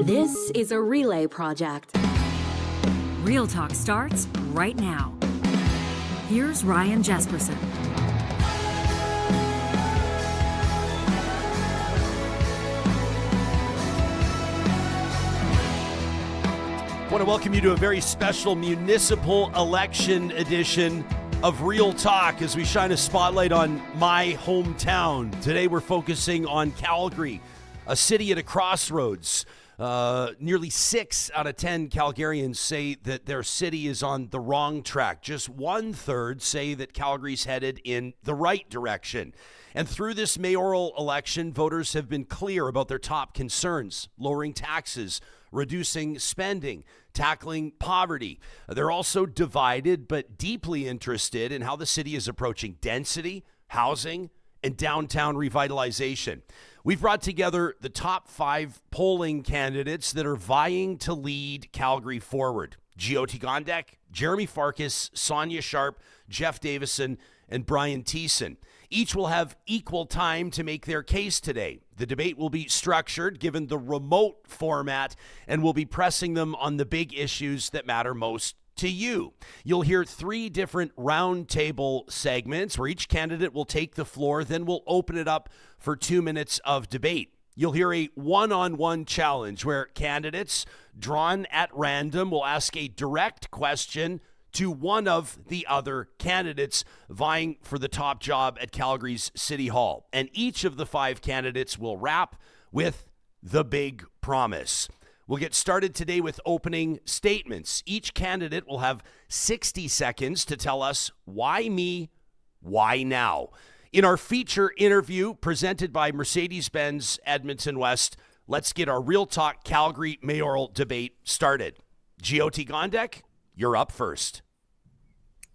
This is a relay project. Real Talk starts right now. Here's Ryan Jespersen. I want to welcome you to a very special municipal election edition of Real Talk as we shine a spotlight on my hometown. Today we're focusing on Calgary, a city at a crossroads. Nearly 6 out of 10 Calgarians say that their city is on the wrong track. Just 1/3 say that Calgary's headed in the right direction. And through this mayoral election, voters have been clear about their top concerns: lowering taxes, reducing spending, tackling poverty. They're also divided but deeply interested in how the city is approaching density, housing, and downtown revitalization. We've brought together the top 5 polling candidates that are vying to lead Calgary forward: Jyoti Gondek, Jeromy Farkas, Sonya Sharp, Jeff Davison, and Thiessen. Each will have equal time to make their case today. The debate will be structured given the remote format, and we'll be pressing them on the big issues that matter most to you. You'll hear 3 different roundtable segments where each candidate will take the floor, then we'll open it up for 2 minutes of debate. You'll hear a one-on-one challenge where candidates drawn at random will ask a direct question to one of the other candidates vying for the top job at Calgary's City Hall. And each of the 5 candidates will wrap with the big promise. We'll get started today with opening statements. Each candidate will have 60 seconds to tell us why me, why now. In our feature interview presented by Mercedes-Benz Edmonton West, let's get our Real Talk Calgary Mayoral debate started. Jyoti Gondek, you're up first.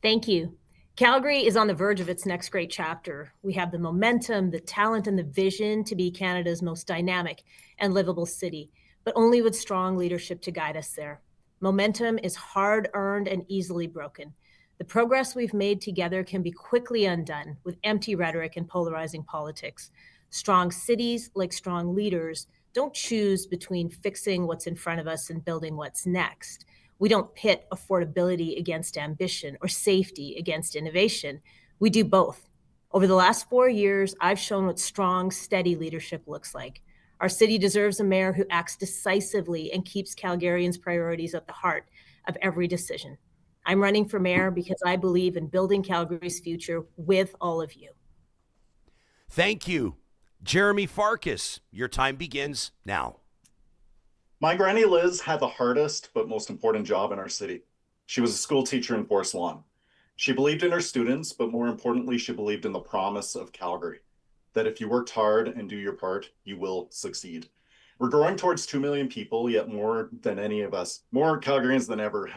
Thank you. Calgary is on the verge of its next great chapter. We have the momentum, the talent, and the vision to be Canada's most dynamic and livable city, but only with strong leadership to guide us there. Momentum is hard-earned and easily broken. The progress we've made together can be quickly undone with empty rhetoric and polarizing politics. Strong cities, like strong leaders, don't choose between fixing what's in front of us and building what's next. We don't pit affordability against ambition or safety against innovation. We do both. Over the last 4 years, I've shown what strong, steady leadership looks like. Our city deserves a mayor who acts decisively and keeps Calgarians' priorities at the heart of every decision. I'm running for mayor because I believe in building Calgary's future with all of you. Thank you. Jeromy Farkas, your time begins now. My granny Liz had the hardest but most important job in our city. She was a school teacher in Forest Lawn. She believed in her students, but more importantly, she believed in the promise of Calgary, that if you worked hard and do your part, you will succeed. We're growing towards 2 million people, yet more than any of us, more Calgarians than ever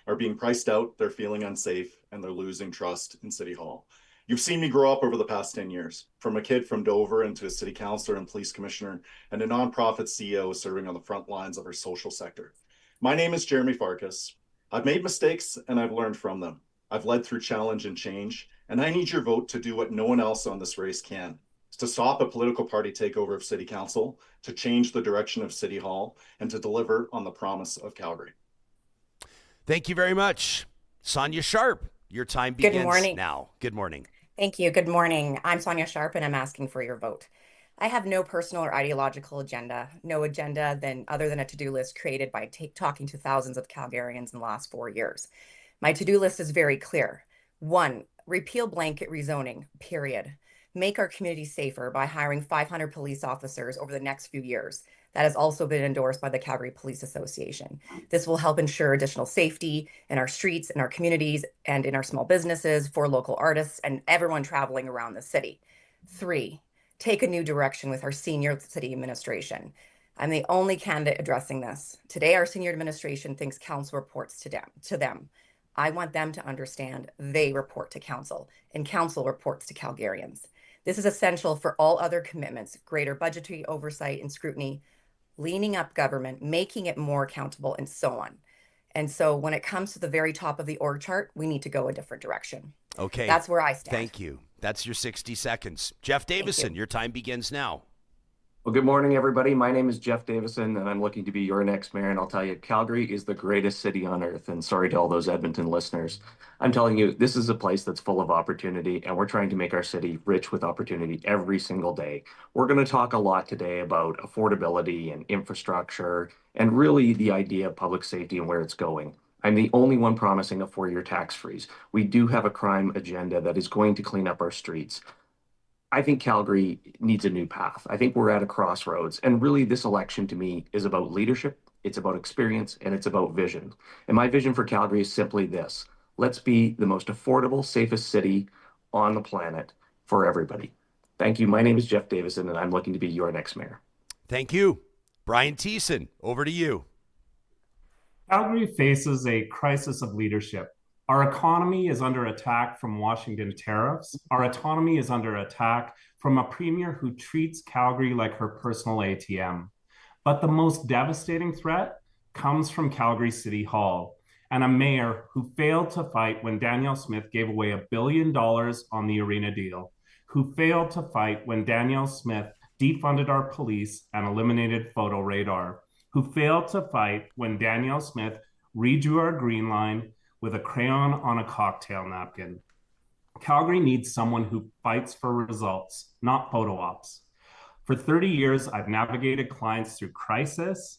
are being priced out, they're feeling unsafe, and they're losing trust in City Hall. You've seen me grow up over the past 10 years, from a kid from Dover into a city councillor and police commissioner, and a nonprofit CEO serving on the front lines of our social sector. My name is Jeromy Farkas. I've made mistakes and I've learned from them. I've led through challenge and change, and I need your vote to do what no one else on this race can. To stop a political party takeover of City Council, to change the direction of City Hall, and to deliver on the promise of Calgary. Thank you very much. Sonya Sharp, your time begins now. Good morning. Thank you. Good morning. I'm Sonya Sharp, and I'm asking for your vote. I have no personal or ideological agenda, no agenda other than a to-do list created by talking to thousands of Calgarians in the last 4 years. My to-do list is very clear. 1, repeal blanket rezoning, period. Make our community safer by hiring 500 police officers over the next few years. That has also been endorsed by the Calgary Police Association. This will help ensure additional safety in our streets, in our communities, and in our small businesses for local artists and everyone traveling around the city. 3, take a new direction with our senior city administration. I'm the only candidate addressing this. Today, our senior administration thinks council reports to them. I want them to understand they report to council, and council reports to Calgarians. This is essential for all other commitments: greater budgetary oversight and scrutiny, leaning up government, making it more accountable, and so on. And so when it comes to the very top of the org chart, we need to go a different direction. Okay. That's where I stand. Thank you. That's your 60 seconds. Jeff Davison, your time begins now. Well, good morning, everybody. My name is Jeff Davison, and I'm looking to be your next mayor. And I'll tell you, Calgary is the greatest city on earth. And sorry to all those Edmonton listeners. I'm telling you, this is a place that's full of opportunity, and we're trying to make our city rich with opportunity every single day. We're going to talk a lot today about affordability and infrastructure, and really the idea of public safety and where it's going. I'm the only one promising a 4-year tax freeze. We do have a crime agenda that is going to clean up our streets. I think Calgary needs a new path. I think we're at a crossroads. And really, this election to me is about leadership, it's about experience, and it's about vision. And my vision for Calgary is simply this: let's be the most affordable, safest city on the planet for everybody. Thank you. My name is Jeff Davison, and I'm looking to be your next mayor. Thank you. Brian Thiessen, over to you. Calgary faces a crisis of leadership. Our economy is under attack from Washington tariffs. Our autonomy is under attack from a premier who treats Calgary like her personal ATM. But the most devastating threat comes from Calgary City Hall and a mayor who failed to fight when Danielle Smith gave away $1 billion on the arena deal, who failed to fight when Danielle Smith defunded our police and eliminated photo radar, who failed to fight when Danielle Smith redrew our green line with a crayon on a cocktail napkin. Calgary needs someone who fights for results, not photo ops. For 30 years, I've navigated clients through crisis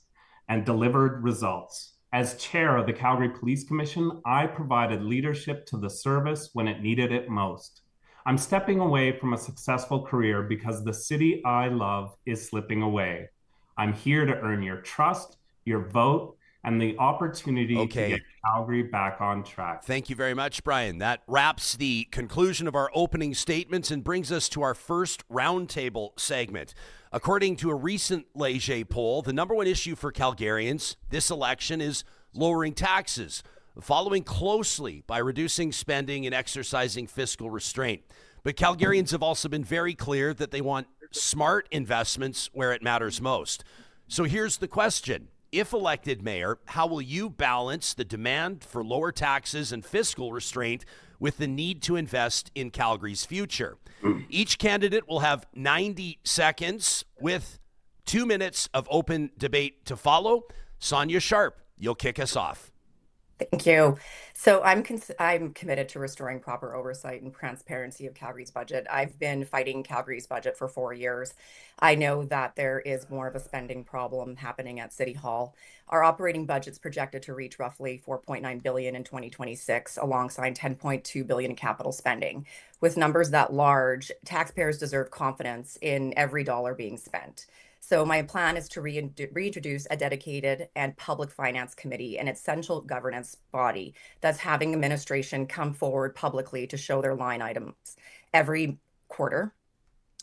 and delivered results. As chair of the Calgary Police Commission, I provided leadership to the service when it needed it most. I'm stepping away from a successful career because the city I love is slipping away. I'm here to earn your trust, your vote, and the opportunity to get Calgary back on track. Thank you very much, Brian. That wraps the conclusion of our opening statements and brings us to our first roundtable segment. According to a recent Leger poll, the number one issue for Calgarians this election is lowering taxes, following closely by reducing spending and exercising fiscal restraint. But Calgarians have also been very clear that they want smart investments where it matters most. So here's the question. If elected mayor, how will you balance the demand for lower taxes and fiscal restraint with the need to invest in Calgary's future? Each candidate will have 90 seconds with 2 minutes of open debate to follow. Sonya Sharp, you'll kick us off. Thank you. So I'm committed to restoring proper oversight and transparency of Calgary's budget. I've been fighting Calgary's budget for 4 years. I know that there is more of a spending problem happening at City Hall. Our operating budget's projected to reach roughly $4.9 billion in 2026, alongside $10.2 billion in capital spending. With numbers that large, taxpayers deserve confidence in every dollar being spent. So my plan is to reintroduce a dedicated and public finance committee, an essential governance body that's having administration come forward publicly to show their line items every quarter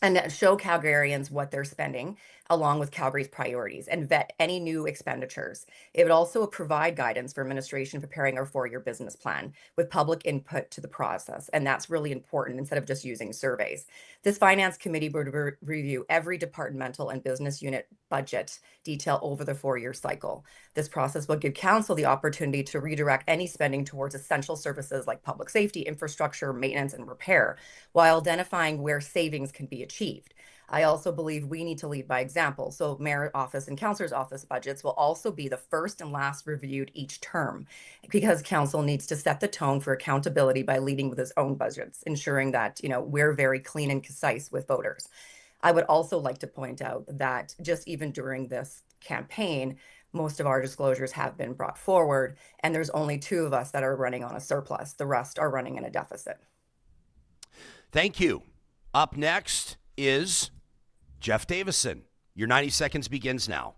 and show Calgarians what they're spending along with Calgary's priorities and vet any new expenditures. It would also provide guidance for administration preparing our 4-year business plan with public input to the process. And that's really important instead of just using surveys. This finance committee would review every departmental and business unit budget detail over the 4-year cycle. This process will give council the opportunity to redirect any spending towards essential services like public safety, infrastructure, maintenance, and repair, while identifying where savings can be achieved. I also believe we need to lead by example. So mayor office and councilor's office budgets will also be the first and last reviewed each term, because council needs to set the tone for accountability by leading with its own budgets, ensuring that, we're very clean and concise with voters. I would also like to point out that just even during this campaign, most of our disclosures have been brought forward, and there's only 2 of us that are running on a surplus. The rest are running in a deficit. Thank you. Up next is Jeff Davison. Your 90 seconds begins now.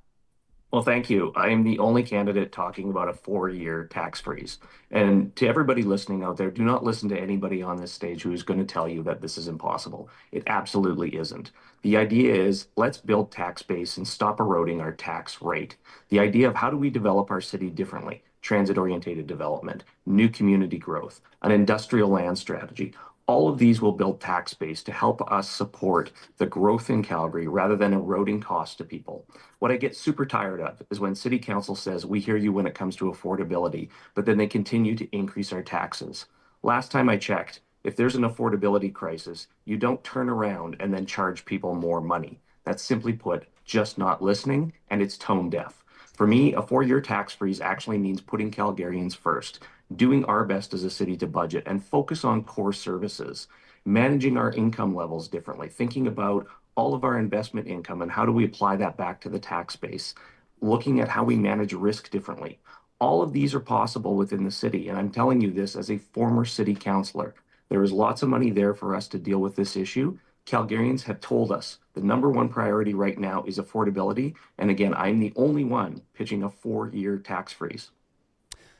Well, thank you. I am the only candidate talking about a 4-year tax freeze. And to everybody listening out there, do not listen to anybody on this stage who is going to tell you that this is impossible. It absolutely isn't. The idea is let's build tax base and stop eroding our tax rate. The idea of how do we develop our city differently? Transit-oriented development, new community growth, an industrial land strategy. All of these will build tax base to help us support the growth in Calgary rather than eroding costs to people. What I get super tired of is when City Council says, we hear you when it comes to affordability, but then they continue to increase our taxes. Last time I checked, if there's an affordability crisis, you don't turn around and then charge people more money. That's simply put, just not listening, and it's tone deaf. For me, a 4-year tax freeze actually means putting Calgarians first, doing our best as a city to budget and focus on core services, managing our income levels differently, thinking about all of our investment income and how do we apply that back to the tax base, looking at how we manage risk differently. All of these are possible within the city, and I'm telling you this as a former city councillor. There is lots of money there for us to deal with this issue. Calgarians have told us the number one priority right now is affordability. And again, I'm the only one pitching a 4-year tax freeze.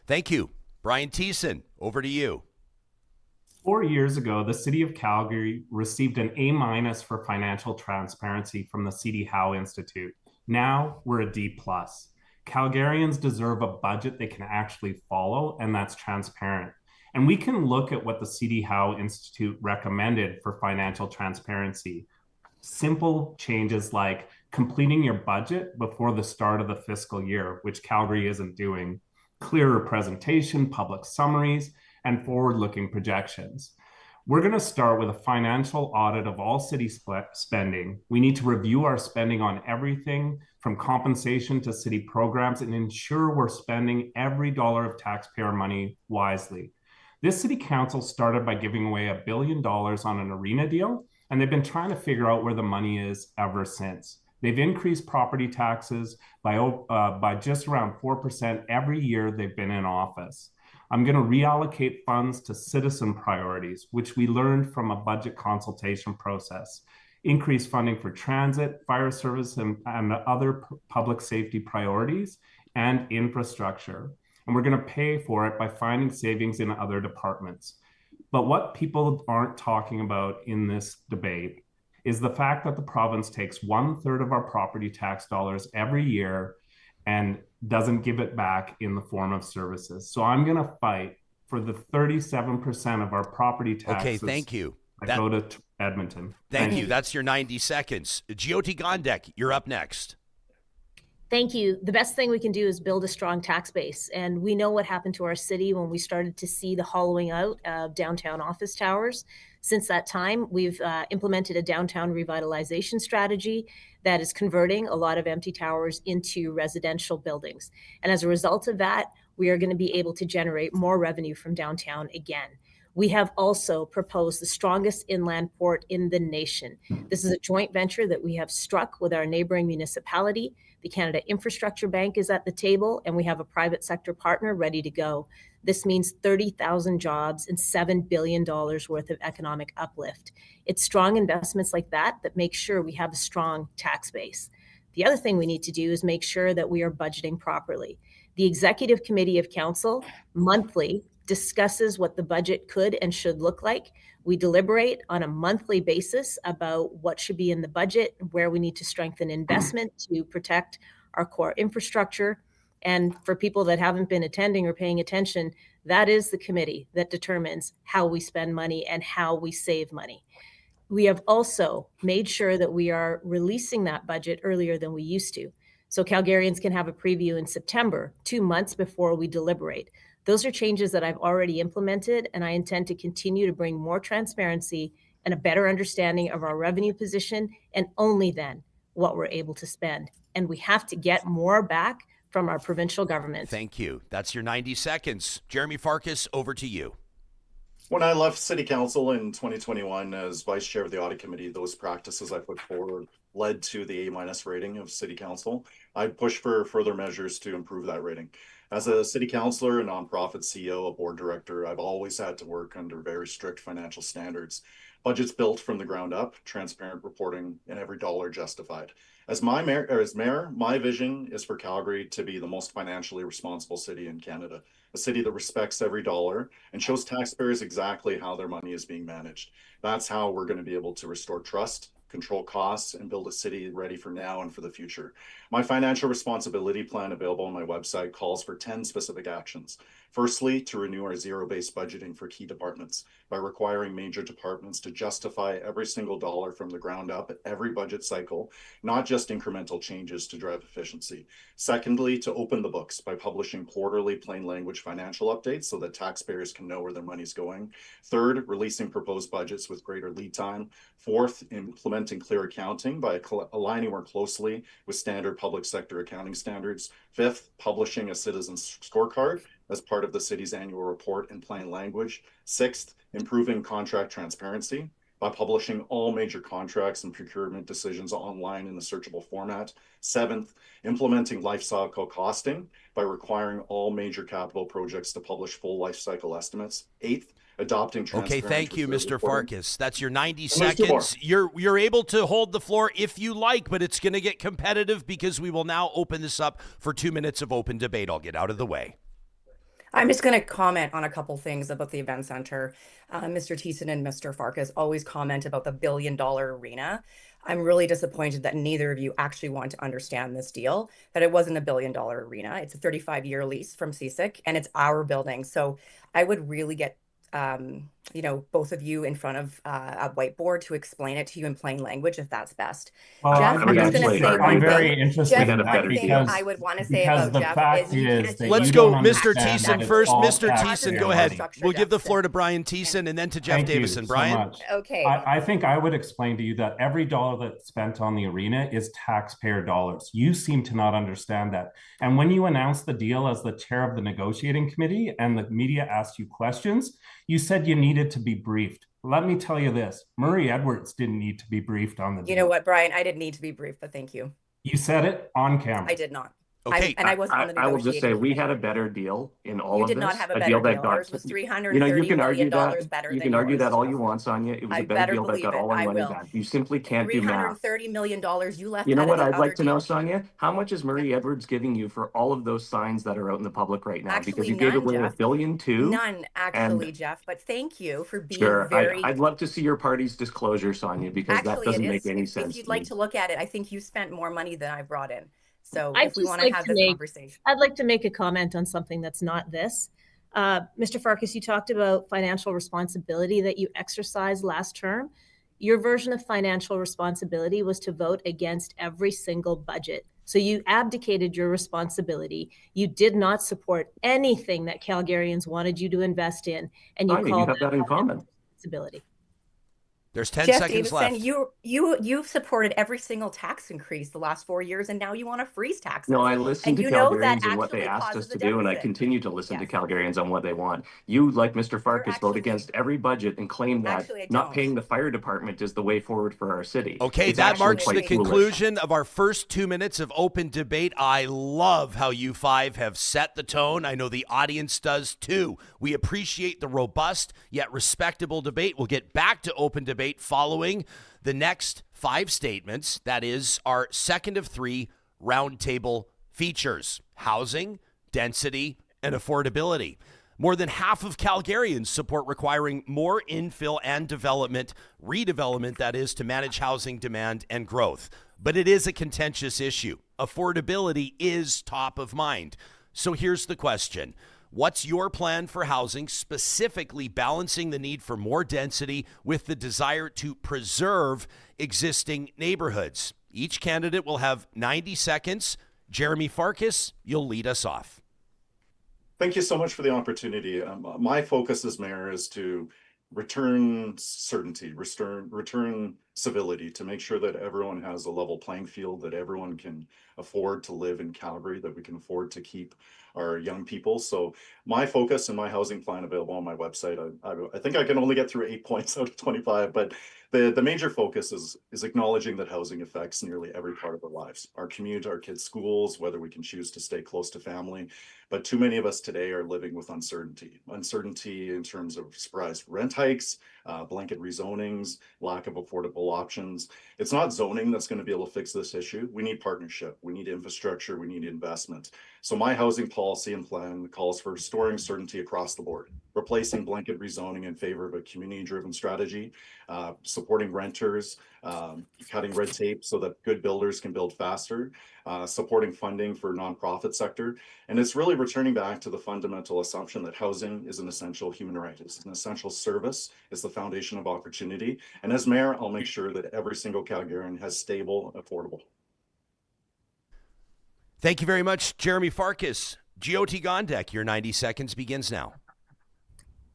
Thank you. Brian Thiessen, over to you. 4 years ago, the City of Calgary received an A- for financial transparency from the C.D. Howe Institute. Now we're a D+. Calgarians deserve a budget they can actually follow, and that's transparent. And we can look at what the C.D. Howe Institute recommended for financial transparency. Simple changes like completing your budget before the start of the fiscal year, which Calgary isn't doing, clearer presentation, public summaries, and forward-looking projections. We're going to start with a financial audit of all city spending. We need to review our spending on everything from compensation to city programs and ensure we're spending every dollar of taxpayer money wisely. This city council started by giving away $1 billion on an arena deal, and they've been trying to figure out where the money is ever since. They've increased property taxes by just around 4% every year they've been in office. I'm going to reallocate funds to citizen priorities, which we learned from a budget consultation process. Increase funding for transit, fire service, and other public safety priorities, and infrastructure. And we're going to pay for it by finding savings in other departments. But what people aren't talking about in this debate is the fact that the province takes 1/3 of our property tax dollars every year and doesn't give it back in the form of services. So I'm going to fight for the 37% of our property taxes. Okay, thank you. That go to Edmonton. Thank you. That's your 90 seconds. Jyoti Gondek, you're up next. Thank you. The best thing we can do is build a strong tax base. And we know what happened to our city when we started to see the hollowing out of downtown office towers. Since that time, we've implemented a downtown revitalization strategy that is converting a lot of empty towers into residential buildings. And as a result of that, we are going to be able to generate more revenue from downtown again. We have also proposed the strongest inland port in the nation. This is a joint venture that we have struck with our neighboring municipality. The Canada Infrastructure Bank is at the table, and we have a private sector partner ready to go. This means 30,000 jobs and $7 billion worth of economic uplift. It's strong investments like that that make sure we have a strong tax base. The other thing we need to do is make sure that we are budgeting properly. The Executive Committee of Council monthly discusses what the budget could and should look like. We deliberate on a monthly basis about what should be in the budget, where we need to strengthen investment to protect our core infrastructure. And for people that haven't been attending or paying attention, that is the committee that determines how we spend money and how we save money. We have also made sure that we are releasing that budget earlier than we used to. So Calgarians can have a preview in September, 2 months before we deliberate. Those are changes that I've already implemented, and I intend to continue to bring more transparency and a better understanding of our revenue position, and only then what we're able to spend. And we have to get more back from our provincial government. Thank you. That's your 90 seconds. Jeromy Farkas, over to you. When I left City Council in 2021 as Vice Chair of the Audit Committee, those practices I put forward led to the A- rating of City Council. I pushed for further measures to improve that rating. As a City Councillor, a nonprofit CEO, a board director, I've always had to work under very strict financial standards. Budgets built from the ground up, transparent reporting, and every dollar justified. As mayor, my vision is for Calgary to be the most financially responsible city in Canada, a city that respects every dollar and shows taxpayers exactly how their money is being managed. That's how we're going to be able to restore trust, control costs, and build a city ready for now and for the future. My financial responsibility plan available on my website calls for 10 specific actions. Firstly, to renew our zero-based budgeting for key departments by requiring major departments to justify every single dollar from the ground up at every budget cycle, not just incremental changes to drive efficiency. Secondly, to open the books by publishing quarterly plain language financial updates so that taxpayers can know where their money's going. Third, releasing proposed budgets with greater lead time. Fourth, implementing implementing clear accounting by aligning more closely with standard public sector accounting standards. Fifth, publishing a citizen's scorecard as part of the city's annual report in plain language. Sixth, improving contract transparency by publishing all major contracts and procurement decisions online in a searchable format. Seventh, implementing life cycle costing by requiring all major capital projects to publish full life cycle estimates. Eighth, adopting Okay, thank you, Mr. reporting. Farkas. That's your 90 And there's two more. seconds. You're able to hold the floor if you like, but it's going to get competitive because we will now open this up for 2 minutes of open debate. I'll get out of the way. I'm just going to comment on a couple things about the event center. Mr. Thiessen and Mr. Farkas always comment about the $1 billion arena. I'm really disappointed that neither of you actually want to understand this deal, that it wasn't a $1 billion arena. It's a 35-year lease from CSIC, and it's our building. So I would really get both of you in front of a whiteboard to explain it to you in plain language, if that's best. Well, Jeff, I'm just going to say I'm very interested Jeff, in one that thing because I would want to say because about the Jeff fact is you is can't that Let's you go, don't Mr. understand Thiessen that first. it's all Mr. tax Thiessen, go money. ahead. We'll give the floor to Brian Thiessen and then to Jeff Thank you Davison. so Brian? much. Okay. I think I would explain to you that every dollar that's spent on the arena is taxpayer dollars. You seem to not understand that. And when you announced the deal as the chair of the negotiating committee and the media asked you questions, you said you needed to be briefed. Let me tell you this, Murray Edwards didn't need to be briefed on the deal. You know what, Brian? I didn't need to be briefed, but thank you. You said it on camera. I did not. Okay. I wasn't on the I will just say negotiating we committee. had a better deal in all You of this. did not have a deal better that deal. got, Ours was $330 you can argue million that. better You than can argue that yours. all you want, Sonya. It was I a better better deal that believe got it. all our I money will. back. You simply can't do math. $330 million. You left You know that what in the I'd like other to know, deal. Sonya? How much is Murray Edwards giving you for all of those signs that are out in the public right now? Because Actually, you gave none, away Jeff. $1 billion too. None, actually, Jeff. But thank you for being Sure, very. I'd love to see your party's disclosure, Sonya, because that Actually, doesn't it make is. any If sense. you'd to like me. to look at it, I think you spent more money than I brought in. So I'd if we just want to like have to this make- conversation. I'd like to make a comment on something that's not this. Mr. Farkas, you talked about financial responsibility that you exercised last term. Your version of financial responsibility was to vote against every single budget. So you abdicated your responsibility. You did not support anything that Calgarians wanted you to invest in, and you Sonya, you called have that in common. responsibility. There's 10 Jeff seconds Davison, left. you've supported every single tax increase the last 4 years, and now you want to freeze taxes. No, I listened to And you know that Calgarians and what they actually asked us causes to a do, and I deficit. continue to listen to Yes. Calgarians on what they want. You, like Mr. Farkas, vote actually- against every budget and claim that Actually, I not don't. paying the fire department is the way forward for our city. Okay, It's that actually marks quite the foolish. conclusion of our first 2 minutes of open debate. I love how you five have set the tone. I know the audience does too. We appreciate the robust yet respectable debate. We'll get back to open debate following the next 5 statements. That is our second of 3 roundtable features: housing, density, and affordability. More than half of Calgarians support requiring more infill and redevelopment, that is, to manage housing demand and growth. But it is a contentious issue. Affordability is top of mind. So here's the question. What's your plan for housing, specifically balancing the need for more density with the desire to preserve existing neighborhoods? Each candidate will have 90 seconds. Jeromy Farkas, you'll lead us off. Thank you so much for the opportunity. My focus as mayor is to return certainty, return civility, to make sure that everyone has a level playing field, that everyone can afford to live in Calgary, that we can afford to keep our young people. So my focus and my housing plan available on my website, I think I can only get through 8 points out of 25, but the major focus is acknowledging that housing affects nearly every part of our lives, our commute, our kids' schools, whether we can choose to stay close to family. But too many of us today are living with uncertainty in terms of surprise rent hikes, blanket rezonings, lack of affordable options. It's not zoning that's going to be able to fix this issue. We need partnership, we need infrastructure, we need investment. So my housing policy and plan calls for restoring certainty across the board, replacing blanket rezoning in favor of a community-driven strategy, supporting renters, cutting red tape so that good builders can build faster, supporting funding for nonprofit sector. And it's really returning back to the fundamental assumption that housing is an essential human right. It's an essential service. It's the foundation of opportunity. And as mayor, I'll make sure that every single Calgarian has stable, affordable. Thank you very much, Jeromy Farkas. Jyoti Gondek, your 90 seconds begins now.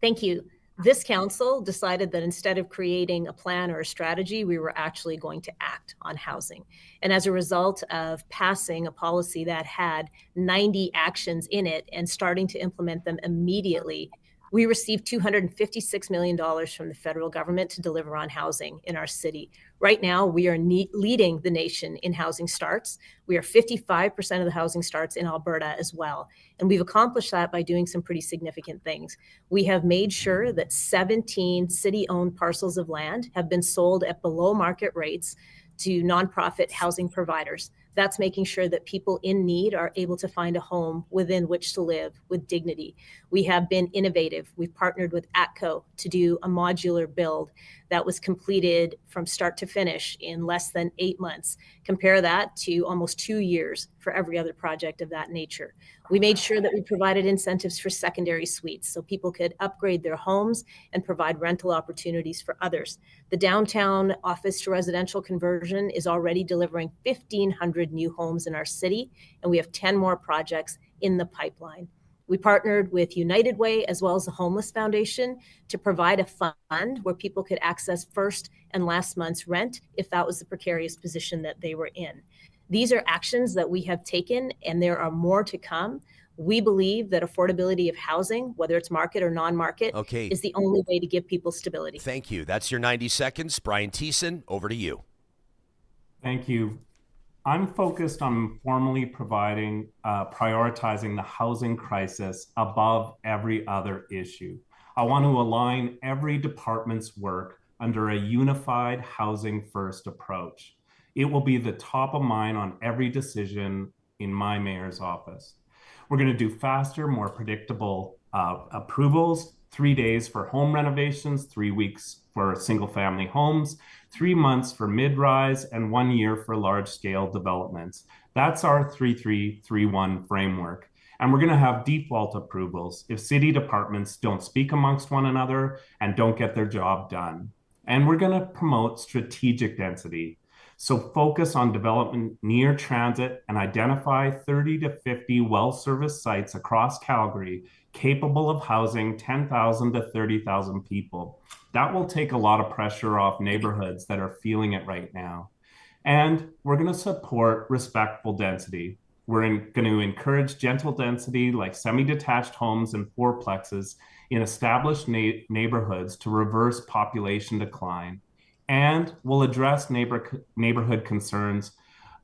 Thank you. This council decided that instead of creating a plan or a strategy, we were actually going to act on housing. And as a result of passing a policy that had 90 actions in it and starting to implement them immediately, we received $256 million from the federal government to deliver on housing in our city. Right now, we are leading the nation in housing starts. We are 55% of the housing starts in Alberta as well. And we've accomplished that by doing some pretty significant things. We have made sure that 17 city-owned parcels of land have been sold at below market rates to nonprofit housing providers. That's making sure that people in need are able to find a home within which to live with dignity. We have been innovative. We've partnered with ATCO to do a modular build that was completed from start to finish in less than 8 months. Compare that to almost 2 years for every other project of that nature. We made sure that we provided incentives for secondary suites so people could upgrade their homes and provide rental opportunities for others. The downtown office to residential conversion is already delivering 1,500 new homes in our city, and we have 10 more projects in the pipeline. We partnered with United Way as well as the Homeless Foundation to provide a fund where people could access first and last month's rent if that was the precarious position that they were in. These are actions that we have taken, and there are more to come. We believe that affordability of housing, whether it's market or non-market, is the only way to give people stability. Thank you. That's your 90 seconds. Brian Thiessen, over to you. Thank you. I'm focused on formally prioritizing the housing crisis above every other issue. I want to align every department's work under a unified housing first approach. It will be the top of mind on every decision in my mayor's office. We're going to do faster, more predictable approvals, 3 days for home renovations, 3 weeks for single family homes, 3 months for mid-rise, and 1 year for large scale developments. That's our 3-3-3-1 framework. And we're going to have default approvals if city departments don't speak amongst one another and don't get their job done. And we're going to promote strategic density. So focus on development near transit and identify 30 to 50 well-serviced sites across Calgary capable of housing 10,000 to 30,000 people. That will take a lot of pressure off neighborhoods that are feeling it right now. And we're going to support respectful density. We're going to encourage gentle density like semi-detached homes and fourplexes in established neighborhoods to reverse population decline. And we'll address neighborhood concerns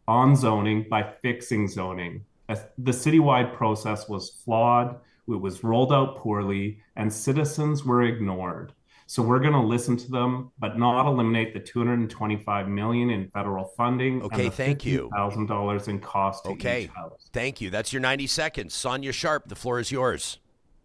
on zoning by fixing zoning. The citywide process was flawed, it was rolled out poorly, and citizens were ignored. So we're going to listen to them, but not eliminate the $225 million in federal funding. Okay, and the thank you. $50,000 in cost to each house. Thank you. That's your 90 seconds. Sonya Sharp, the floor is yours.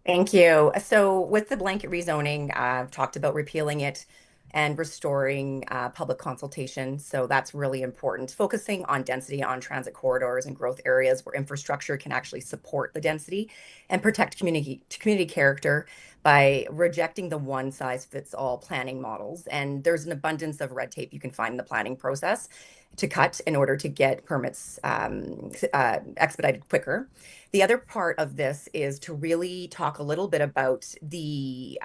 Thank you. So with the blanket rezoning, I've talked about repealing it and restoring public consultation. So that's really important. Focusing on density on transit corridors and growth areas where infrastructure can actually support the density and protect community character by rejecting the one-size-fits-all planning models. And there's an abundance of red tape you can find in the planning process to cut in order to get permits expedited quicker. The other part of this is to really talk a little bit about the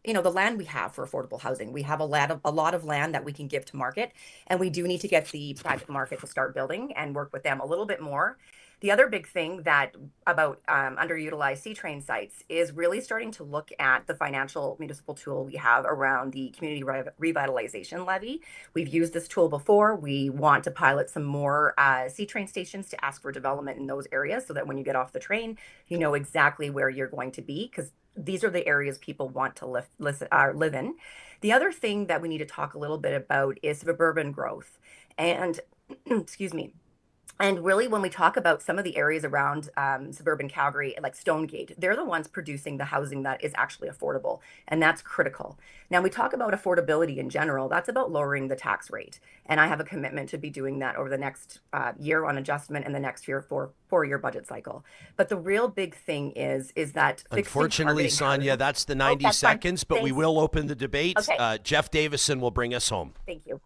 the land we have for affordable housing. We have a lot of land that we can give to market, and we do need to get the private market to start building and work with them a little bit more. The other big thing that about underutilized C-train sites is really starting to look at the financial municipal tool we have around the community revitalization levy. We've used this tool before. We want to pilot some more C-train stations to ask for development in those areas so that when you get off the train, you know exactly where you're going to be, because these are the areas people want to live in. The other thing that we need to talk a little bit about is suburban growth. And excuse me. And really, when we talk about some of the areas around suburban Calgary, like Stonegate, they're the ones producing the housing that is actually affordable. And that's critical. Now, we talk about affordability in general. That's about lowering the tax rate. And I have a commitment to be doing that over the next year on adjustment and the next year four-year budget cycle. But the real big thing is that unfortunately, Sonya, that's the 90 seconds, but we will open the debate. Okay. Jeff Davison will bring us home. Thank you.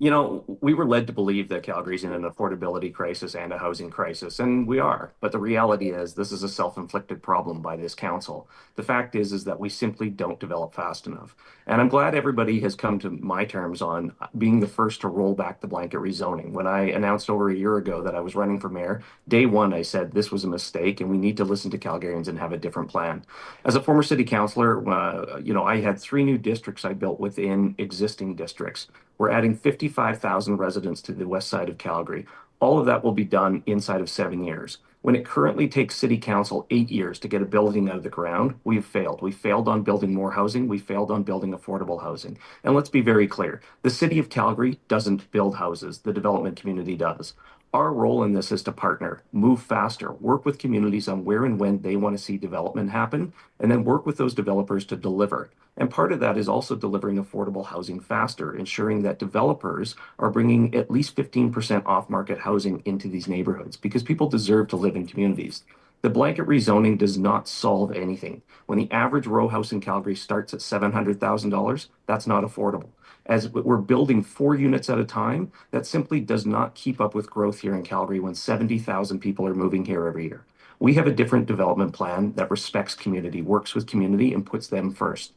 You know, we were led to believe that Calgary's in an affordability crisis and a housing crisis, and we are. But the reality is this is a self-inflicted problem by this council. The fact is that we simply don't develop fast enough. And I'm glad everybody has come to my terms on being the first to roll back the blanket rezoning. When I announced over a year ago that I was running for mayor, day one I said this was a mistake and we need to listen to Calgarians and have a different plan. As a former city councillor, I had 3 new districts I built within existing districts. We're adding 55,000 residents to the west side of Calgary. All of that will be done inside of 7 years. When it currently takes City Council 8 years to get a building out of the ground, we've failed. We failed on building more housing. We failed on building affordable housing. And let's be very clear. The City of Calgary doesn't build houses. The development community does. Our role in this is to partner, move faster, work with communities on where and when they want to see development happen, and then work with those developers to deliver. And part of that is also delivering affordable housing faster, ensuring that developers are bringing at least 15% off-market housing into these neighborhoods because people deserve to live in communities. The blanket rezoning does not solve anything. When the average row house in Calgary starts at $700,000, that's not affordable. As we're building 4 units at a time, that simply does not keep up with growth here in Calgary when 70,000 people are moving here every year. We have a different development plan that respects community, works with community, and puts them first.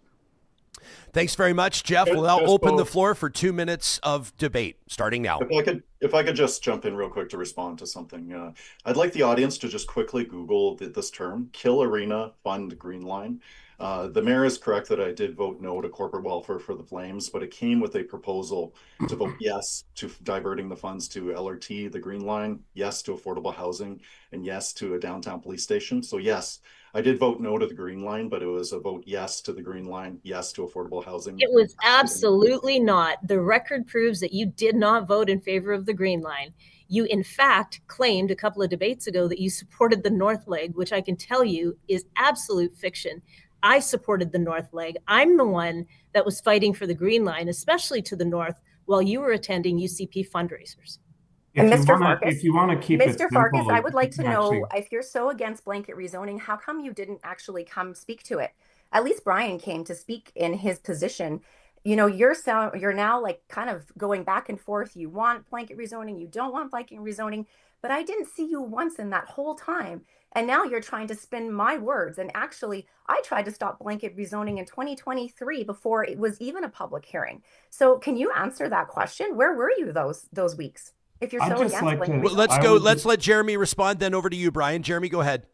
Thanks very much, Jeff. We'll now open the floor for 2 minutes of debate, starting now. If I could just jump in real quick to respond to something. I'd like the audience to just quickly Google this term, Kill Arena Fund Green Line. The mayor is correct that I did vote no to corporate welfare for the Flames, but it came with a proposal to vote yes to diverting the funds to LRT, the Green Line, yes to affordable housing, and yes to a downtown police station. So yes, I did vote no to the Green Line, but it was a vote yes to the Green Line, yes to affordable housing. It was absolutely not. The record proves that you did not vote in favor of the Green Line. You, in fact, claimed a couple of debates ago that you supported the North Leg, which I can tell you is absolute fiction. I supported the North Leg. I'm the one that was fighting for the Green Line, especially to the north, while you were attending UCP fundraisers. And Mr. Farkas, if you want to keep Mr. Farkas, I would like to know, actually, if you're so against blanket rezoning, how come you didn't actually come speak to it? At least Brian came to speak in his position. You know, you're now like kind of going back and forth. You want blanket rezoning, you don't want blanket rezoning, but I didn't see you once in that whole time. And now you're trying to spin my words. And actually, I tried to stop blanket rezoning in 2023 before it was even a public hearing. So can you answer that question? Where were you those weeks? If you're so against blanket rezoning. Well, let's go. Let's let Jeromy respond. Then over to you, Brian. Jeromy, go ahead.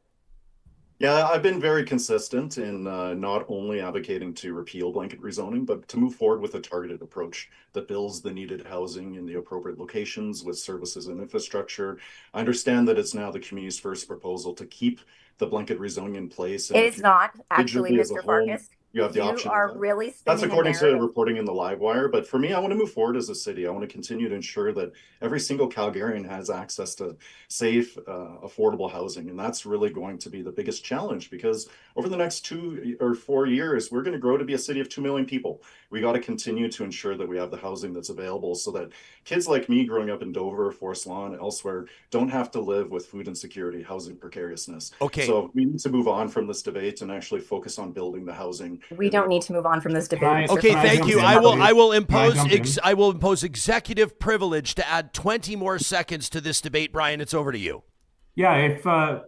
Yeah, I've been very consistent in not only advocating to repeal blanket rezoning, but to move forward with a targeted approach that builds the needed housing in the appropriate locations with services and infrastructure. I understand that it's now the community's first proposal to keep the blanket rezoning in place. It is not, actually, Mr. Farkas. You have the option. You are really spinning That's according to reporting in the Live Wire. But for me, I want to move forward as a city. I want to continue to ensure that every single Calgarian has access to safe, affordable housing. And that's really going to be the biggest challenge, because over the next 2 or 4 years, we're going to grow to be a city of 2 million people. We got to continue to ensure that we have the housing that's available so that kids like me growing up in Dover, Forest Lawn, elsewhere, don't have to live with food insecurity, housing precariousness. Okay. So we need to move on from this debate and actually focus on building the housing. We don't need to move on from this debate. Okay, thank you. I will impose executive privilege to add 20 more seconds to this debate. Brian, it's over to you. Yeah, if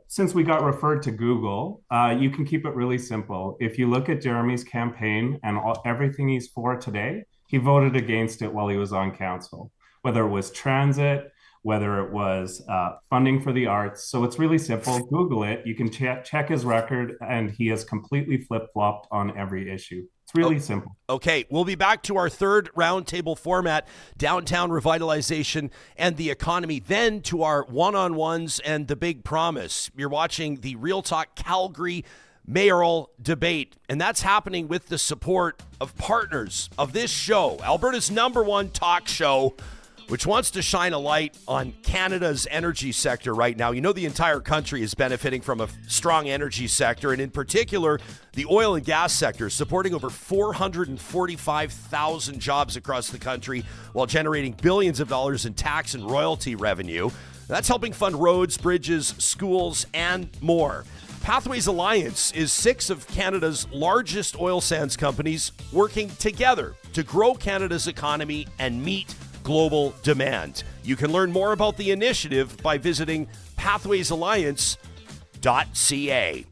since we got referred to Google, you can keep it really simple. If you look at Jeremy's campaign and everything he's for today, he voted against it while he was on council, whether it was transit, whether it was funding for the arts. So it's really simple. Google it. You can check his record, and he has completely flip-flopped on every issue. It's really simple. Okay, we'll be back to our third roundtable format, downtown revitalization and the economy, then to our one-on-ones and the big promise. You're watching the Real Talk Calgary Mayoral debate, and that's happening with the support of partners of this show, Alberta's #1 talk show, which wants to shine a light on Canada's energy sector right now. You know, the entire country is benefiting from a strong energy sector, and in particular, the oil and gas sector, supporting over 445,000 jobs across the country while generating billions of dollars in tax and royalty revenue. That's helping fund roads, bridges, schools, and more. Pathways Alliance is 6 of Canada's largest oil sands companies working together to grow Canada's economy and meet global demand. You can learn more about the initiative by visiting pathwaysalliance.ca.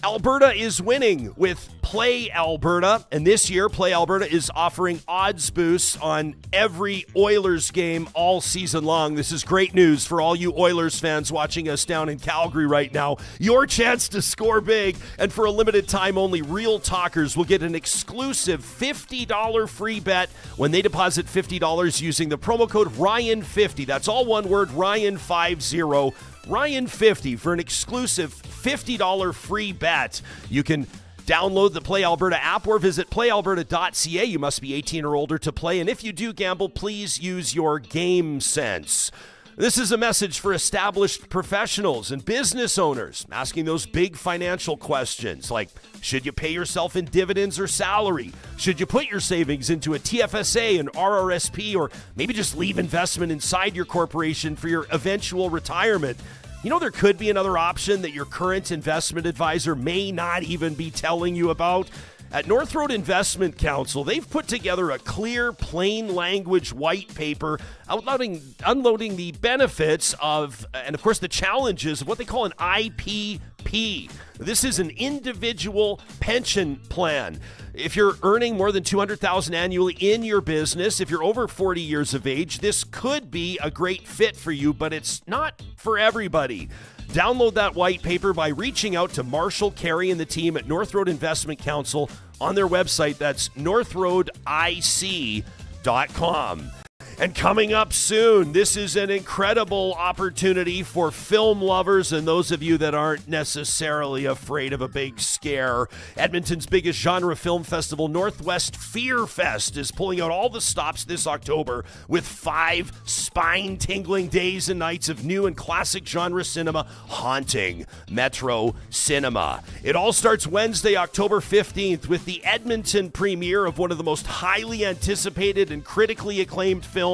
Alberta is winning with Play Alberta, and this year Play Alberta is offering odds boosts on every Oilers game all season long. This is great news for all you Oilers fans watching us down in Calgary right now. Your chance to score big, and for a limited time only, Real Talkers will get an exclusive $50 free bet when they deposit $50 using the promo code Ryan50. That's all one word, Ryan50. Ryan50 for an exclusive $50 free bet. You can download the Play Alberta app or visit playalberta.ca. You must be 18 or older to play, and if you do gamble, please use your game sense. This is a message for established professionals and business owners asking those big financial questions like, should you pay yourself in dividends or salary? Should you put your savings into a TFSA, an RRSP, or maybe just leave investment inside your corporation for your eventual retirement? You know, there could be another option that your current investment advisor may not even be telling you about. At North Road Investment Council, they've put together a clear, plain language white paper unloading the benefits of, and of course the challenges of what they call an IPP. This is an individual pension plan. If you're earning more than $200,000 annually in your business, if you're over 40 years of age, this could be a great fit for you, but it's not for everybody. Download that white paper by reaching out to Marshall Carey and the team at North Road Investment Council on their website. That's northroadic.com. And coming up soon, this is an incredible opportunity for film lovers and those of you that aren't necessarily afraid of a big scare. Edmonton's biggest genre film festival, Northwest Fear Fest, is pulling out all the stops this October with 5 spine-tingling days and nights of new and classic genre cinema haunting Metro Cinema. It all starts Wednesday, October 15th with the Edmonton premiere of one of the most highly anticipated and critically acclaimed films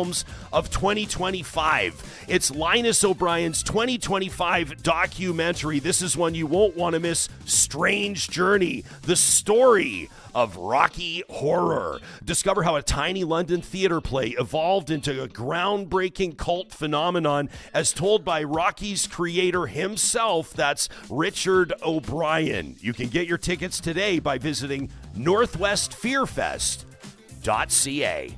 of 2025. It's Linus O'Brien's 2025 documentary. This is one you won't want to miss. Strange Journey, the story of Rocky Horror. Discover how a tiny London theater play evolved into a groundbreaking cult phenomenon as told by Rocky's creator himself. That's Richard O'Brien. You can get your tickets today by visiting northwestfearfest.ca.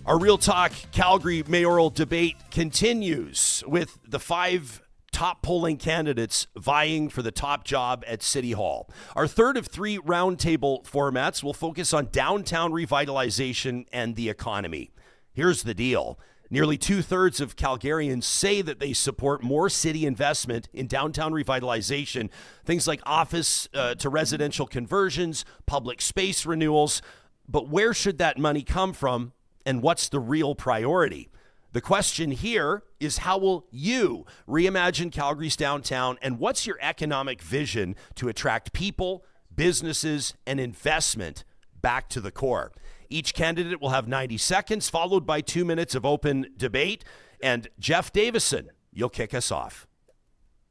Our Real Talk Calgary Mayoral debate continues with the 5 top polling candidates vying for the top job at City Hall. Our third of 3 roundtable formats will focus on downtown revitalization and the economy. Here's the deal. Nearly 2/3 of Calgarians say that they support more city investment in downtown revitalization, things like office to residential conversions, public space renewals. But where should that money come from? And what's the real priority? The question here is, how will you reimagine Calgary's downtown, and what's your economic vision to attract people, businesses, and investment back to the core? Each candidate will have 90 seconds, followed by 2 minutes of open debate. And Jeff Davison, you'll kick us off.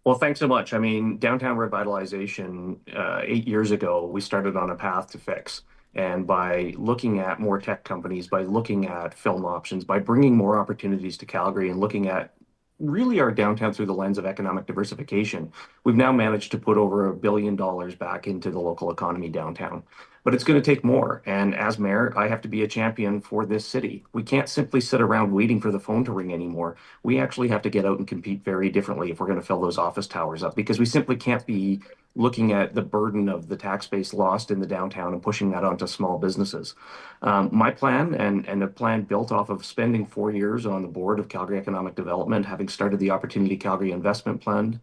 Well, thanks so much. I mean, downtown revitalization, 8 years ago, we started on a path to fix. And by looking at more tech companies, by looking at film options, by bringing more opportunities to Calgary and looking at really our downtown through the lens of economic diversification, we've now managed to put over $1 billion back into the local economy downtown. But it's going to take more. And as mayor, I have to be a champion for this city. We can't simply sit around waiting for the phone to ring anymore. We actually have to get out and compete very differently if we're going to fill those office towers up, because we simply can't be looking at the burden of the tax base lost in the downtown and pushing that onto small businesses. My plan, and a plan built off of spending 4 years on the board of Calgary Economic Development, having started the Opportunity Calgary Investment Plan,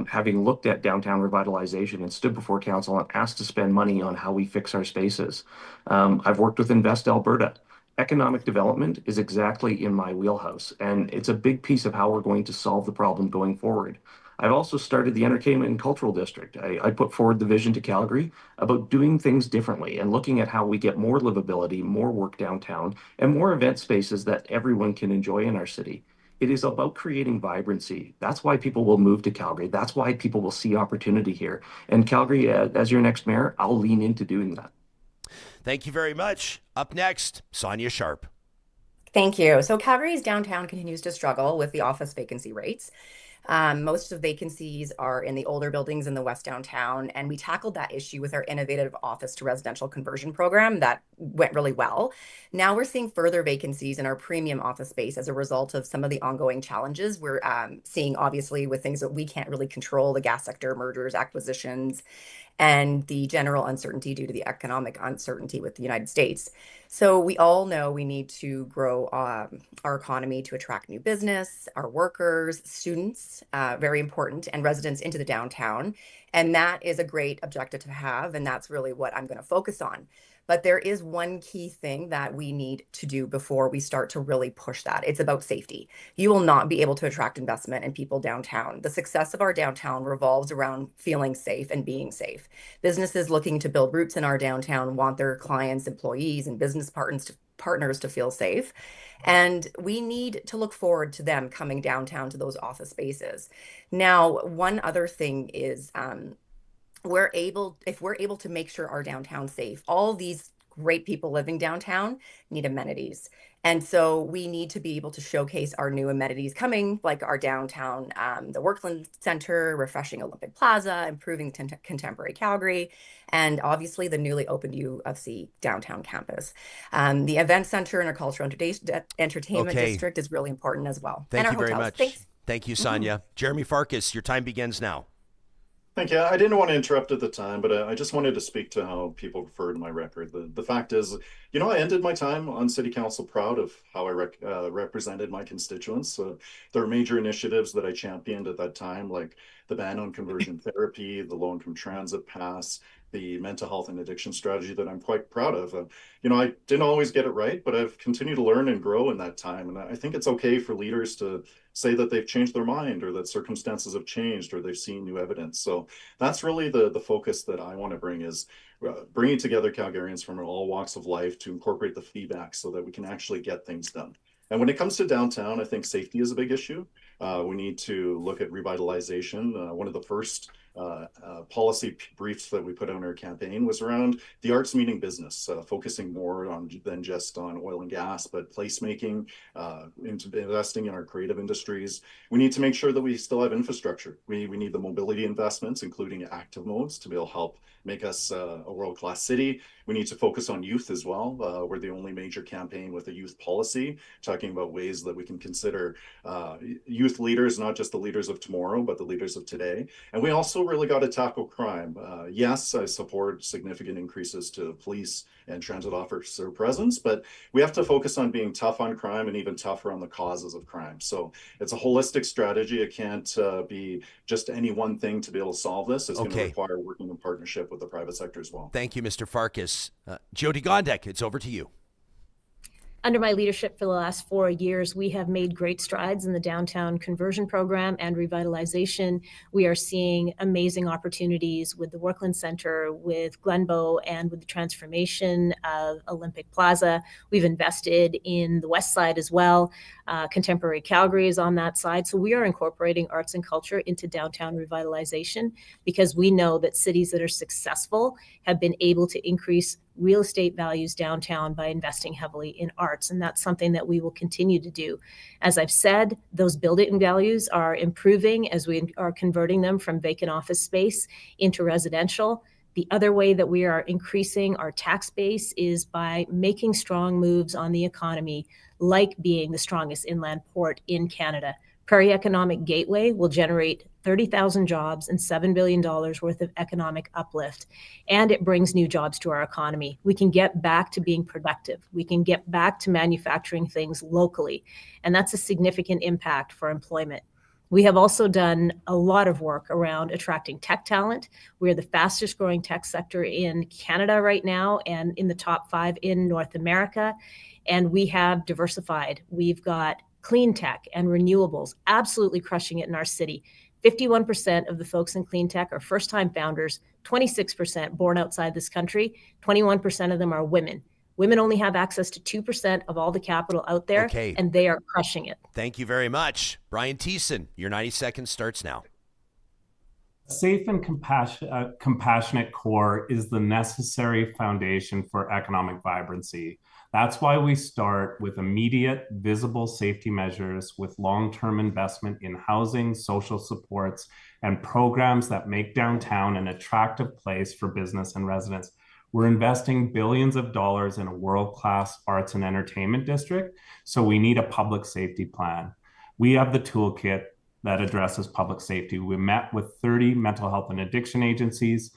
having looked at downtown revitalization and stood before council and asked to spend money on how we fix our spaces. I've worked with Invest Alberta. Economic development is exactly in my wheelhouse, and it's a big piece of how we're going to solve the problem going forward. I've also started the Entertainment and Cultural District. I put forward the vision to Calgary about doing things differently and looking at how we get more livability, more work downtown, and more event spaces that everyone can enjoy in our city. It is about creating vibrancy. That's why people will move to Calgary. That's why people will see opportunity here. And Calgary, as your next mayor, I'll lean into doing that. Thank you very much. Up next, Sonya Sharp. Thank you. So Calgary's downtown continues to struggle with the office vacancy rates. Most of vacancies are in the older buildings in the West Downtown, and we tackled that issue with our innovative office to residential conversion program that went really well. Now we're seeing further vacancies in our premium office space as a result of some of the ongoing challenges we're seeing, obviously, with things that we can't really control, the gas sector, mergers, acquisitions, and the general uncertainty due to the economic uncertainty with the United States. So we all know we need to grow our economy to attract new business, our workers, students, very important, and residents into the downtown. And that is a great objective to have, and that's really what I'm going to focus on. But there is one key thing that we need to do before we start to really push that. It's about safety. You will not be able to attract investment and people downtown. The success of our downtown revolves around feeling safe and being safe. Businesses looking to build roots in our downtown want their clients, employees, and business partners to feel safe. And we need to look forward to them coming downtown to those office spaces. Now, one other thing is if we're able to make sure our downtown's safe, all these great people living downtown need amenities. And so we need to be able to showcase our new amenities coming, like our downtown, the Workland Center, refreshing Olympic Plaza, improving contemporary Calgary, and obviously the newly opened U of C downtown campus. The event center and our cultural entertainment district is really important as well. Thank and you our very hotels. much. Thanks. Thank you, Sonya. Jeromy Farkas, your time begins now. Thank you. I didn't want to interrupt at the time, but I just wanted to speak to how people referred my record. The fact is, I ended my time on City Council proud of how I represented my constituents. There are major initiatives that I championed at that time, like the ban on conversion therapy, the low-income transit pass, the mental health and addiction strategy that I'm quite proud of. I didn't always get it right, but I've continued to learn and grow in that time. And I think it's okay for leaders to say that they've changed their mind or that circumstances have changed or they've seen new evidence. So that's really the focus that I want to bring is bringing together Calgarians from all walks of life to incorporate the feedback so that we can actually get things done. And when it comes to downtown, I think safety is a big issue. We need to look at revitalization. One of the first policy briefs that we put on our campaign was around the arts meeting business, focusing more than just on oil and gas, but placemaking, investing in our creative industries. We need to make sure that we still have infrastructure. We need the mobility investments, including active modes, to be able to help make us a world-class city. We need to focus on youth as well. We're the only major campaign with a youth policy, talking about ways that we can consider youth leaders, not just the leaders of tomorrow, but the leaders of today. And we also really got to tackle crime. Yes, I support significant increases to police and transit officer presence, but we have to focus on being tough on crime and even tougher on the causes of crime. So it's a holistic strategy. It can't be just any one thing to be able to solve this. It's going to require working in partnership with the private sector as well. Thank you, Mr. Farkas. Jyoti Gondek, it's over to you. Under my leadership for the last 4 years, we have made great strides in the downtown conversion program and revitalization. We are seeing amazing opportunities with the Workland Center, with Glenbow, and with the transformation of Olympic Plaza. We've invested in the west side as well. Contemporary Calgary is on that side. So we are incorporating arts and culture into downtown revitalization because we know that cities that are successful have been able to increase real estate values downtown by investing heavily in arts. And that's something that we will continue to do. As I've said, those building values are improving as we are converting them from vacant office space into residential. The other way that we are increasing our tax base is by making strong moves on the economy, like being the strongest inland port in Canada. Prairie Economic Gateway will generate 30,000 jobs and $7 billion worth of economic uplift. And it brings new jobs to our economy. We can get back to being productive. We can get back to manufacturing things locally. And that's a significant impact for employment. We have also done a lot of work around attracting tech talent. We're the fastest growing tech sector in Canada right now and in the top 5 in North America. And we have diversified. We've got clean tech and renewables absolutely crushing it in our city. 51% of the folks in clean tech are first-time founders, 26% born outside this country, 21% of them are women. Women only have access to 2% of all the capital out there, and they are crushing it. Thank you very much. Brian Thiessen, your 90 seconds starts now. safe and compassionate core is the necessary foundation for economic vibrancy. That's why we start with immediate, visible safety measures with long-term investment in housing, social supports, and programs that make downtown an attractive place for business and residents. We're investing billions of dollars in a world-class arts and entertainment district, so we need a public safety plan. We have the toolkit that addresses public safety. We met with 30 mental health and addiction agencies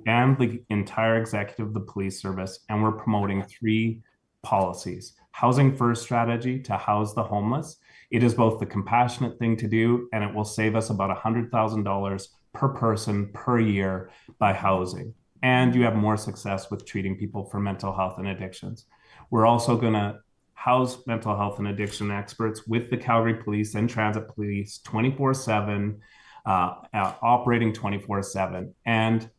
and the entire executive of the police service, and we're promoting 3 policies. Housing first strategy to house the homeless. It is both the compassionate thing to do, and it will save us about $100,000 per person per year by housing. And you have more success with treating people for mental health and addictions. We're also going to house mental health and addiction experts with the Calgary Police and Transit Police 24/7, operating 24/7. And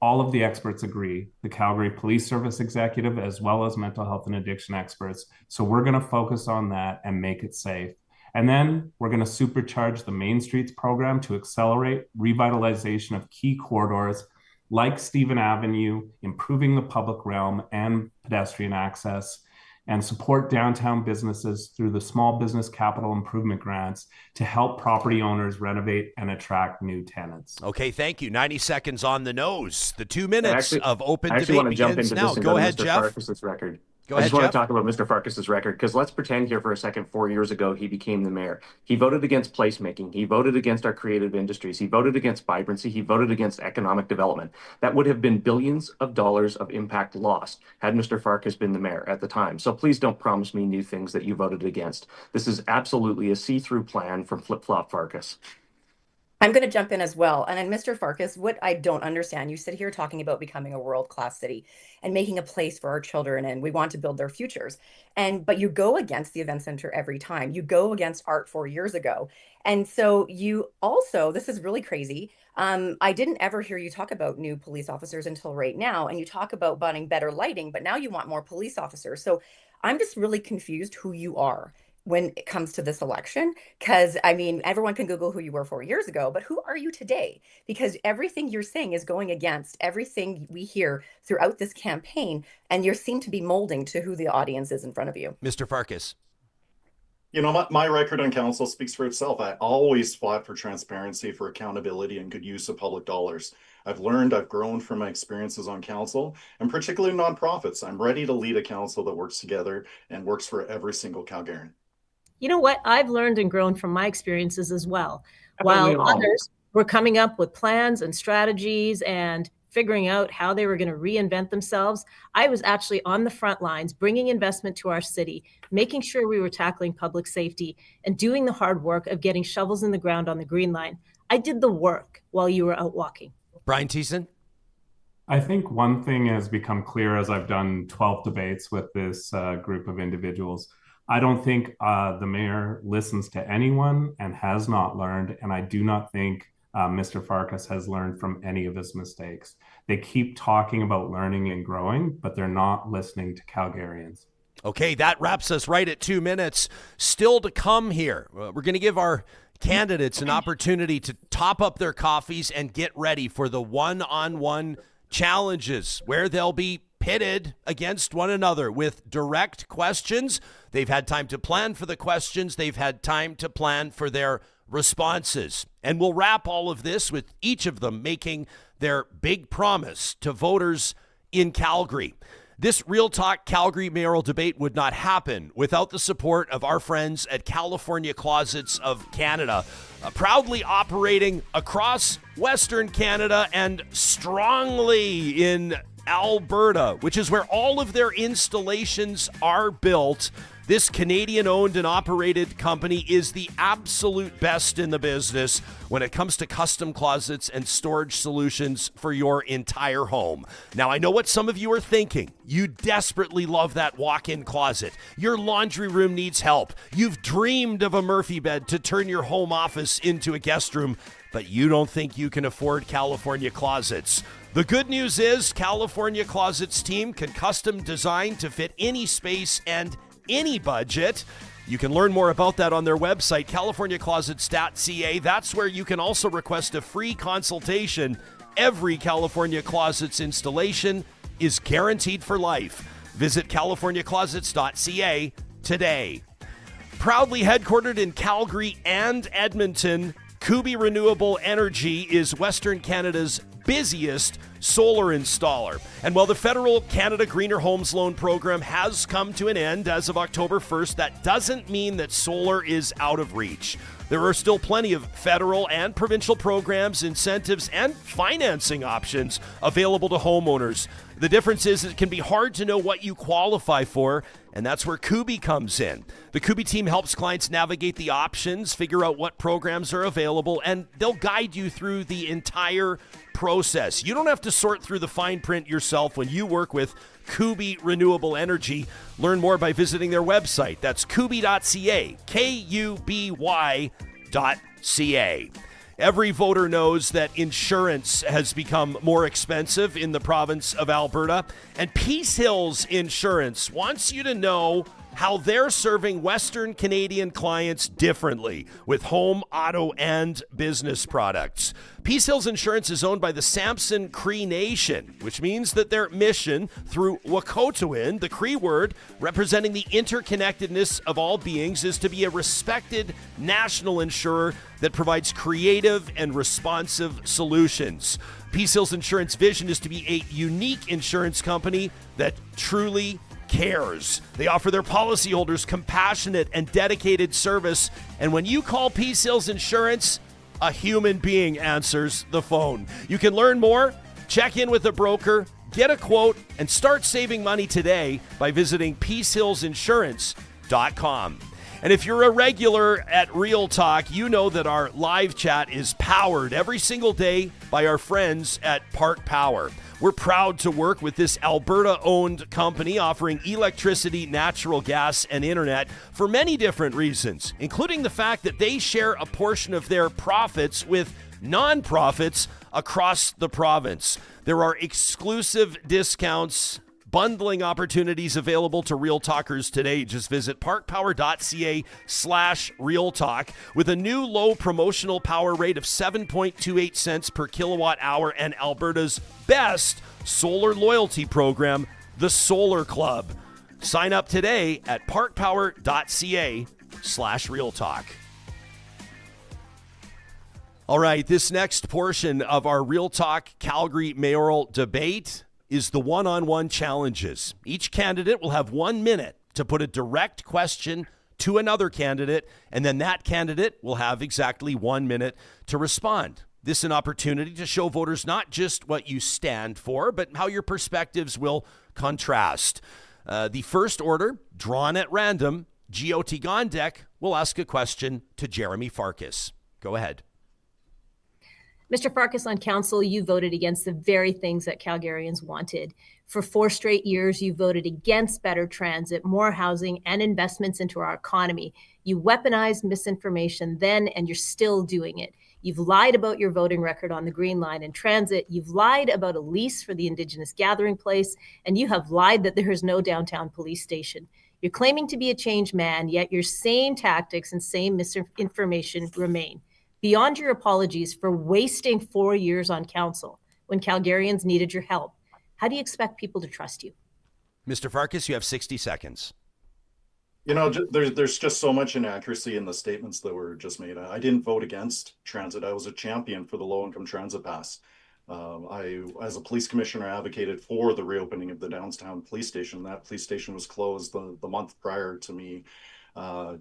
all of the experts agree, the Calgary Police Service Executive, as well as mental health and addiction experts. So we're going to focus on that and make it safe. And then we're going to supercharge the Main Streets program to accelerate revitalization of key corridors like Stephen Avenue, improving the public realm and pedestrian access, and support downtown businesses through the Small Business Capital Improvement Grants to help property owners renovate and attract new tenants. Okay, thank you. 90 seconds on the nose. The 2 minutes of open debate want to jump begins into now. this and Go to ahead, Mr. Jeff. Farkas's record. Go ahead, I just want Jeff. to talk about Mr. Farkas's record, because let's pretend here for a second, 4 years ago, he became the mayor. He voted against placemaking. He voted against our creative industries. He voted against vibrancy. He voted against economic development. That would have been billions of dollars of impact lost had Mr. Farkas been the mayor at the time. So please don't promise me new things that you voted against. This is absolutely a see-through plan from Flip-Flop Farkas. I'm going to jump in as well. And then, Mr. Farkas, what I don't understand, you sit here talking about becoming a world-class city and making a place for our children, and we want to build their futures. But you go against the event center every time. You go against art 4 years ago. And so you also, this is really crazy. I didn't ever hear you talk about new police officers until right now. And you talk about wanting better lighting, but now you want more police officers. So I'm just really confused who you are when it comes to this election, because I mean, everyone can Google who you were 4 years ago, but who are you today? Because everything you're saying is going against everything we hear throughout this campaign, and you seem to be molding to who the audience is in front of you. Mr. Farkas. You know, my record on council speaks for itself. I always fought for transparency, for accountability, and good use of public dollars. I've grown from my experiences on council, and particularly nonprofits. I'm ready to lead a council that works together and works for every single Calgarian. You know what? I've learned and grown from my experiences as well. While others were coming up with plans and strategies and figuring out how they were going to reinvent themselves, I was actually on the front lines, bringing investment to our city, making sure we were tackling public safety, and doing the hard work of getting shovels in the ground on the Green Line. I did the work while you were out walking. Brian Thiessen. I think one thing has become clear as I've done 12 debates with this group of individuals. I don't think the mayor listens to anyone and has not learned. And I do not think Mr. Farkas has learned from any of his mistakes. They keep talking about learning and growing, but they're not listening to Calgarians. Okay, that wraps us right at 2 minutes. Still to come here. We're going to give our candidates an opportunity to top up their coffees and get ready for the one-on-one challenges where they'll be pitted against one another with direct questions. They've had time to plan for the questions. They've had time to plan for their responses. And we'll wrap all of this with each of them making their big promise to voters in Calgary. This Real Talk Calgary Mayoral debate would not happen without the support of our friends at California Closets of Canada, proudly operating across Western Canada and strongly in Alberta, which is where all of their installations are built. This Canadian-owned and operated company is the absolute best in the business when it comes to custom closets and storage solutions for your entire home. Now, I know what some of you are thinking. You desperately love that walk-in closet. Your laundry room needs help. You've dreamed of a Murphy bed to turn your home office into a guest room, but you don't think you can afford California Closets. The good news is California Closets team can custom design to fit any space and any budget. You can learn more about that on their website, californiaclosets.ca. That's where you can also request a free consultation. Every California Closets installation is guaranteed for life. Visit californiaclosets.ca today. Proudly headquartered in Calgary and Edmonton, Kubi Renewable Energy is Western Canada's busiest solar installer. And while the federal Canada Greener Homes Loan Program has come to an end as of October 1st, that doesn't mean that solar is out of reach. There are still plenty of federal and provincial programs, incentives, and financing options available to homeowners. The difference is it can be hard to know what you qualify for, and that's where Kubi comes in. The Kubi team helps clients navigate the options, figure out what programs are available, and they'll guide you through the entire process. You don't have to sort through the fine print yourself when you work with Kubi Renewable Energy. Learn more by visiting their website. That's kubi.ca, KUBY.ca. Every voter knows that insurance has become more expensive in the province of Alberta, and Peace Hills Insurance wants you to know how they're serving Western Canadian clients differently with home, auto, and business products. Peace Hills Insurance is owned by the Samson Cree Nation, which means that their mission through Wakotowin, the Cree word representing the interconnectedness of all beings, is to be a respected national insurer that provides creative and responsive solutions. Peace Hills Insurance vision is to be a unique insurance company that truly cares. They offer their policyholders compassionate and dedicated service. And when you call Peace Hills Insurance, a human being answers the phone. You can learn more, check in with a broker, get a quote, and start saving money today by visiting peacehillsinsurance.com. And if you're a regular at Real Talk, you know that our live chat is powered every single day by our friends at Park Power. We're proud to work with this Alberta-owned company offering electricity, natural gas, and internet for many different reasons, including the fact that they share a portion of their profits with nonprofits across the province. There are exclusive discounts, bundling opportunities available to Real Talkers today. Just visit parkpower.ca/Real Talk with a new low promotional power rate of 7.28 cents per kilowatt hour and Alberta's best solar loyalty program, the Solar Club. Sign up today at parkpower.ca/Real Talk. All right, this next portion of our Real Talk Calgary Mayoral debate is the one-on-one challenges. Each candidate will have 1 minute to put a direct question to another candidate, and then that candidate will have exactly 1 minute to respond. This is an opportunity to show voters not just what you stand for, but how your perspectives will contrast. The first order, drawn at random, Jyoti Gondek will ask a question to Jeromy Farkas. Go ahead. Mr. Farkas, on council, you voted against the very things that Calgarians wanted. For 4 straight years, you voted against better transit, more housing, and investments into our economy. You weaponized misinformation then, and you're still doing it. You've lied about your voting record on the Green Line and transit. You've lied about a lease for the Indigenous gathering place, and you have lied that there is no downtown police station. You're claiming to be a changed man, yet your same tactics and same misinformation remain. Beyond your apologies for wasting 4 years on council when Calgarians needed your help, how do you expect people to trust you? Mr. Farkas, you have 60 seconds. You know, there's just so much inaccuracy in the statements that were just made. I didn't vote against transit. I was a champion for the low-income transit pass. As a police commissioner, advocated for the reopening of the downtown police station. That police station was closed the month prior to me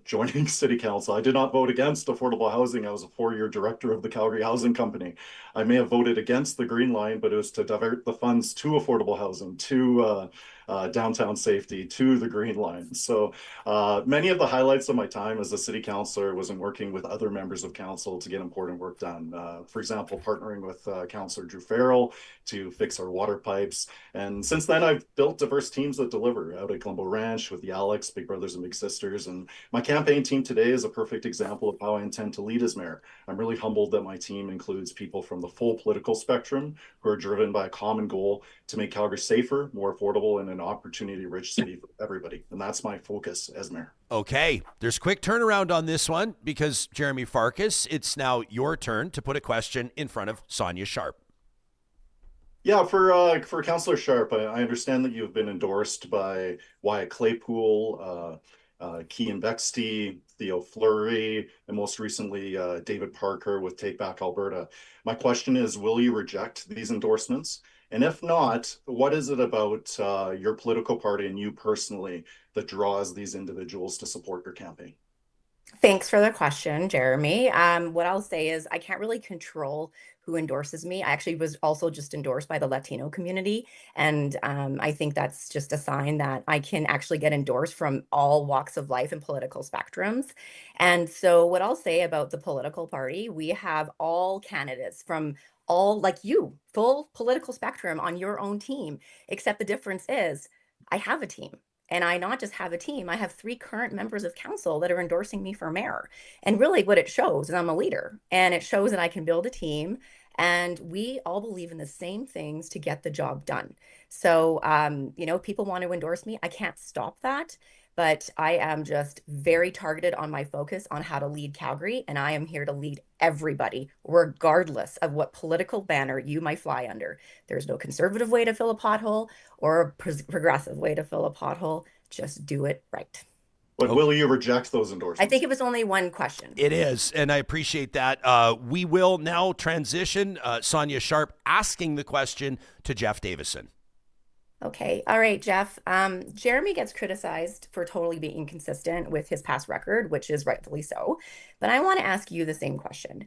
joining city council. I did not vote against affordable housing. I was a 4-year director of the Calgary Housing Company. I may have voted against the Green Line, but it was to divert the funds to affordable housing, to downtown safety, to the Green Line. So many of the highlights of my time as a city councillor was in working with other members of council to get important work done. For example, partnering with Councillor Drew Farrell to fix our water pipes. And since then, I've built diverse teams that deliver out at Colombo Ranch with the Alex, Big Brothers and Big Sisters. And my campaign team today is a perfect example of how I intend to lead as mayor. I'm really humbled that my team includes people from the full political spectrum who are driven by a common goal to make Calgary safer, more affordable, and an opportunity-rich city for everybody. And that's my focus as mayor. Okay, there's quick turnaround on this one because Jeromy Farkas, it's now your turn to put a question in front of Sonya Sharp. Yeah, for Councillor Sharp, I understand that you've been endorsed by Wyatt Claypool, Keean Bexty, Theo Fleury, and most recently David Parker with Take Back Alberta. My question is, will you reject these endorsements? And if not, what is it about your political party and you personally that draws these individuals to support your campaign? Thanks for the question, Jeromy. What I'll say is I can't really control who endorses me. I actually was also just endorsed by the Latino community. And I think that's just a sign that I can actually get endorsed from all walks of life and political spectrums. And so what I'll say about the political party, we have all candidates from all, like you, full political spectrum on your own team, except the difference is I have a team. And I not just have a team, I have 3 current members of council that are endorsing me for mayor. And really what it shows is I'm a leader, and it shows that I can build a team, and we all believe in the same things to get the job done. So, people want to endorse me. I can't stop that, but I am just very targeted on my focus on how to lead Calgary. And I am here to lead everybody, regardless of what political banner you might fly under. There's no conservative way to fill a pothole or a progressive way to fill a pothole. Just do it right. But will you reject those endorsements? I think it was only one question. It is, and I appreciate that. We will now transition Sonya Sharp asking the question to Jeff Davison. Okay. All right, Jeff. Jeromy gets criticized for totally being inconsistent with his past record, which is rightfully so. But I want to ask you the same question.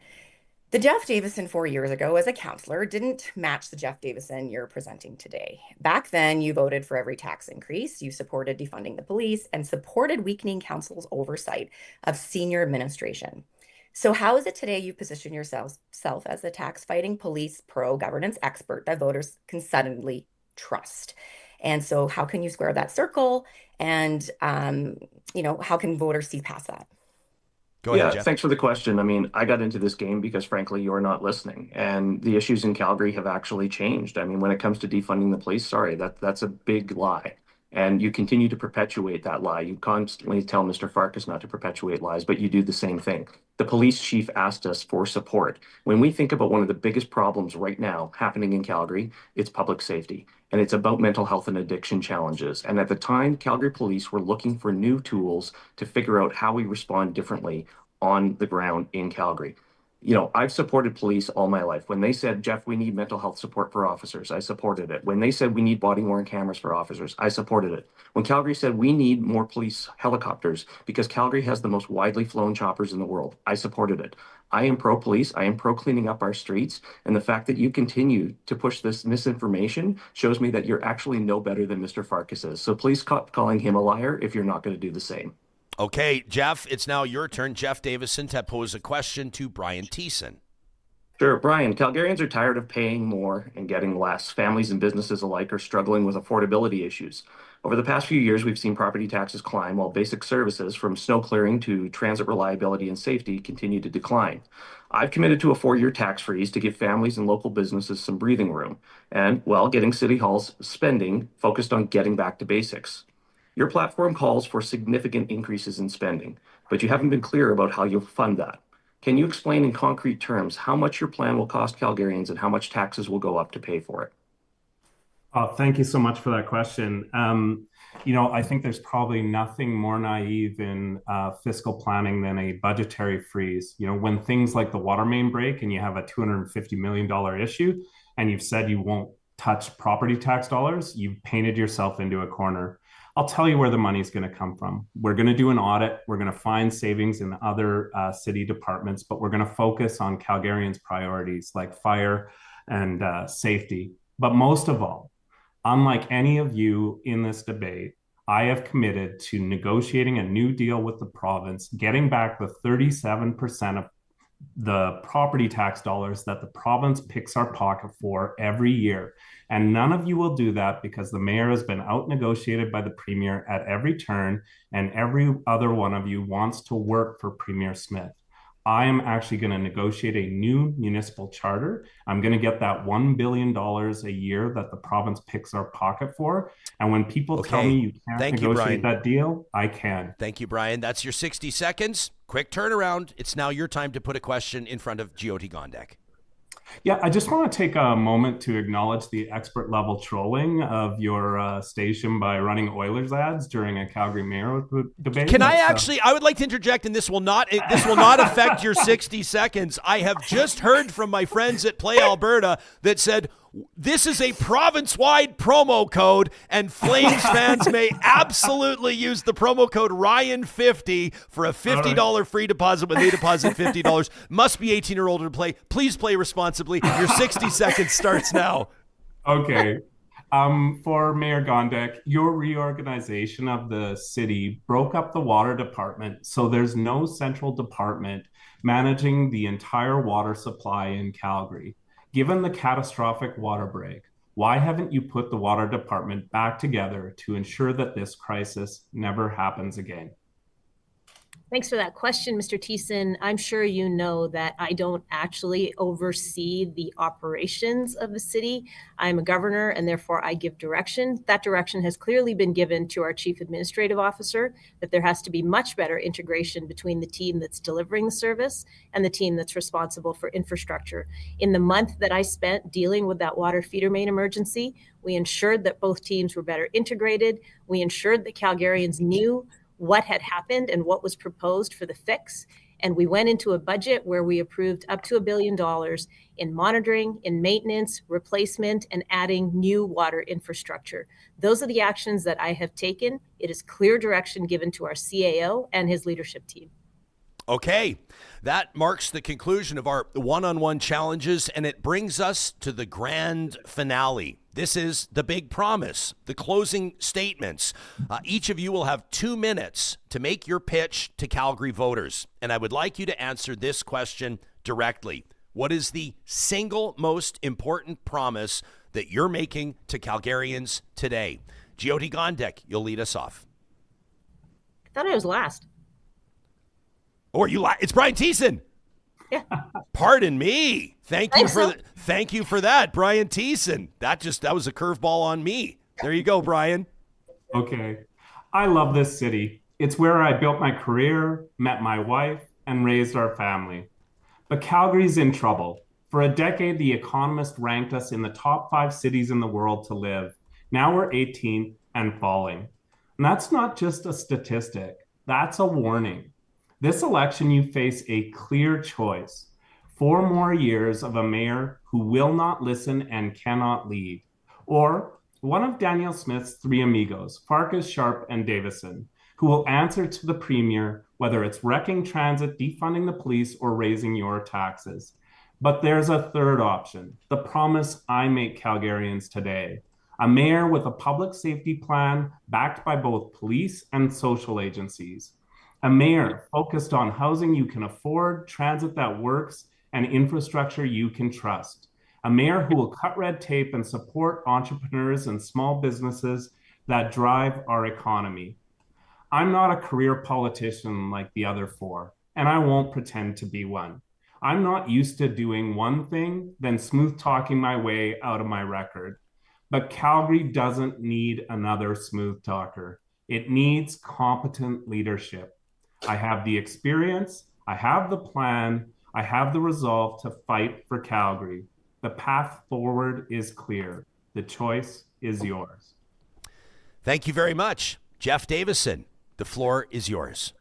The Jeff Davison 4 years ago as a councillor didn't match the Jeff Davison you're presenting today. Back then, you voted for every tax increase, you supported defunding the police, and supported weakening council's oversight of senior administration. So how is it today you position yourself as a tax-fighting police pro-governance expert that voters can suddenly trust? And so how can you square that circle? And, how can voters see past that? Go ahead, Jeff. Thanks for the question. I mean, I got into this game because, frankly, you're not listening. And the issues in Calgary have actually changed. I mean, when it comes to defunding the police, that's a big lie. And you continue to perpetuate that lie. You constantly tell Mr. Farkas not to perpetuate lies, but you do the same thing. The police chief asked us for support. When we think about one of the biggest problems right now happening in Calgary, it's public safety. And it's about mental health and addiction challenges. And at the time, Calgary police were looking for new tools to figure out how we respond differently on the ground in Calgary. I've supported police all my life. When they said, Jeff, we need mental health support for officers, I supported it. When they said we need body-worn cameras for officers, I supported it. When Calgary said we need more police helicopters because Calgary has the most widely flown choppers in the world, I supported it. I am pro-police. I am pro-cleaning up our streets. And the fact that you continue to push this misinformation shows me that you're actually no better than Mr. Farkas is. So please stop calling him a liar if you're not going to do the same. Okay, Jeff, it's now your turn. Jeff Davison to pose a question to Brian Thiessen. Sure, Brian. Calgarians are tired of paying more and getting less. Families and businesses alike are struggling with affordability issues. Over the past few years, we've seen property taxes climb while basic services from snow clearing to transit reliability and safety continue to decline. I've committed to a 4-year tax freeze to give families and local businesses some breathing room and, getting City Hall's spending focused on getting back to basics. Your platform calls for significant increases in spending, but you haven't been clear about how you'll fund that. Can you explain in concrete terms how much your plan will cost Calgarians and how much taxes will go up to pay for it? Thank you so much for that question. I think there's probably nothing more naive in fiscal planning than a budgetary freeze. When things like the water main break and you have a $250 million issue and you've said you won't touch property tax dollars, you've painted yourself into a corner. I'll tell you where the money's going to come from. We're going to do an audit. We're going to find savings in other city departments, but we're going to focus on Calgarians' priorities like fire and safety. But most of all, unlike any of you in this debate, I have committed to negotiating a new deal with the province, getting back the 37% of the property tax dollars that the province picks our pocket for every year. And none of you will do that because the mayor has been out-negotiated by the premier at every turn, and every other one of you wants to work for Premier Smith. I am actually going to negotiate a new municipal charter. I'm going to get that $1 billion a year that the province picks our pocket for. And when people tell me you can't negotiate that deal, I can. Thank you, Brian. That's your 60 seconds. Quick turnaround. It's now your time to put a question in front of Jyoti Gondek. Yeah, I just want to take a moment to acknowledge the expert level trolling of your station by running Oilers ads during a Calgary Mayor debate. Can I I would like to interject, and this will not affect your 60 seconds. I have just heard from my friends at Play Alberta that said, this is a province-wide promo code, and Flames fans may absolutely use the promo code Ryan50 for a $50 free deposit when they deposit $50. Must be 18 or older to play. Please play responsibly. Your 60 seconds starts now. Okay. For Mayor Gondek, your reorganization of the city broke up the water department, so there's no central department managing the entire water supply in Calgary. Given the catastrophic water break, why haven't you put the water department back together to ensure that this crisis never happens again? Thanks for that question, Mr. Thiessen. I'm sure you know that I don't actually oversee the operations of the city. I'm a governor, and therefore I give direction. That direction has clearly been given to our chief administrative officer, that there has to be much better integration between the team that's delivering the service and the team that's responsible for infrastructure. In the month that I spent dealing with that water feeder main emergency, we ensured that both teams were better integrated. We ensured that Calgarians knew what had happened and what was proposed for the fix. And we went into a budget where we approved up to $1 billion in monitoring, in maintenance, replacement, and adding new water infrastructure. Those are the actions that I have taken. It is clear direction given to our CAO and his leadership team. Okay, that marks the conclusion of our one-on-one challenges, and it brings us to the grand finale. This is the big promise, the closing statements. Each of you will have 2 minutes to make your pitch to Calgary voters, and I would like you to answer this question directly. What is the single most important promise that you're making to Calgarians today? Jyoti Gondek, you'll lead us off. I thought I was last. It's Brian Thiessen. Yeah. Pardon me. Thank you for that, Brian Thiessen. That was a curveball on me. There you go, Brian. Okay. I love this city. It's where I built my career, met my wife, and raised our family. But Calgary's in trouble. For a decade, The Economist ranked us in the top 5 cities in the world to live. Now we're 18th and falling. And that's not just a statistic. That's a warning. This election, you face a clear choice. 4 more years of a mayor who will not listen and cannot lead. Or one of Danielle Smith's 3 amigos, Farkas, Sharp, and Davison, who will answer to the premier whether it's wrecking transit, defunding the police, or raising your taxes. But there's a third option, the promise I make Calgarians today. A mayor with a public safety plan backed by both police and social agencies. A mayor focused on housing you can afford, transit that works, and infrastructure you can trust. A mayor who will cut red tape and support entrepreneurs and small businesses that drive our economy. I'm not a career politician like the other 4, and I won't pretend to be one. I'm not used to doing one thing, then smooth talking my way out of my record. But Calgary doesn't need another smooth talker. It needs competent leadership. I have the experience, I have the plan, I have the resolve to fight for Calgary. The path forward is clear. The choice is yours. Thank you very much. Jeff Davison, the floor is yours.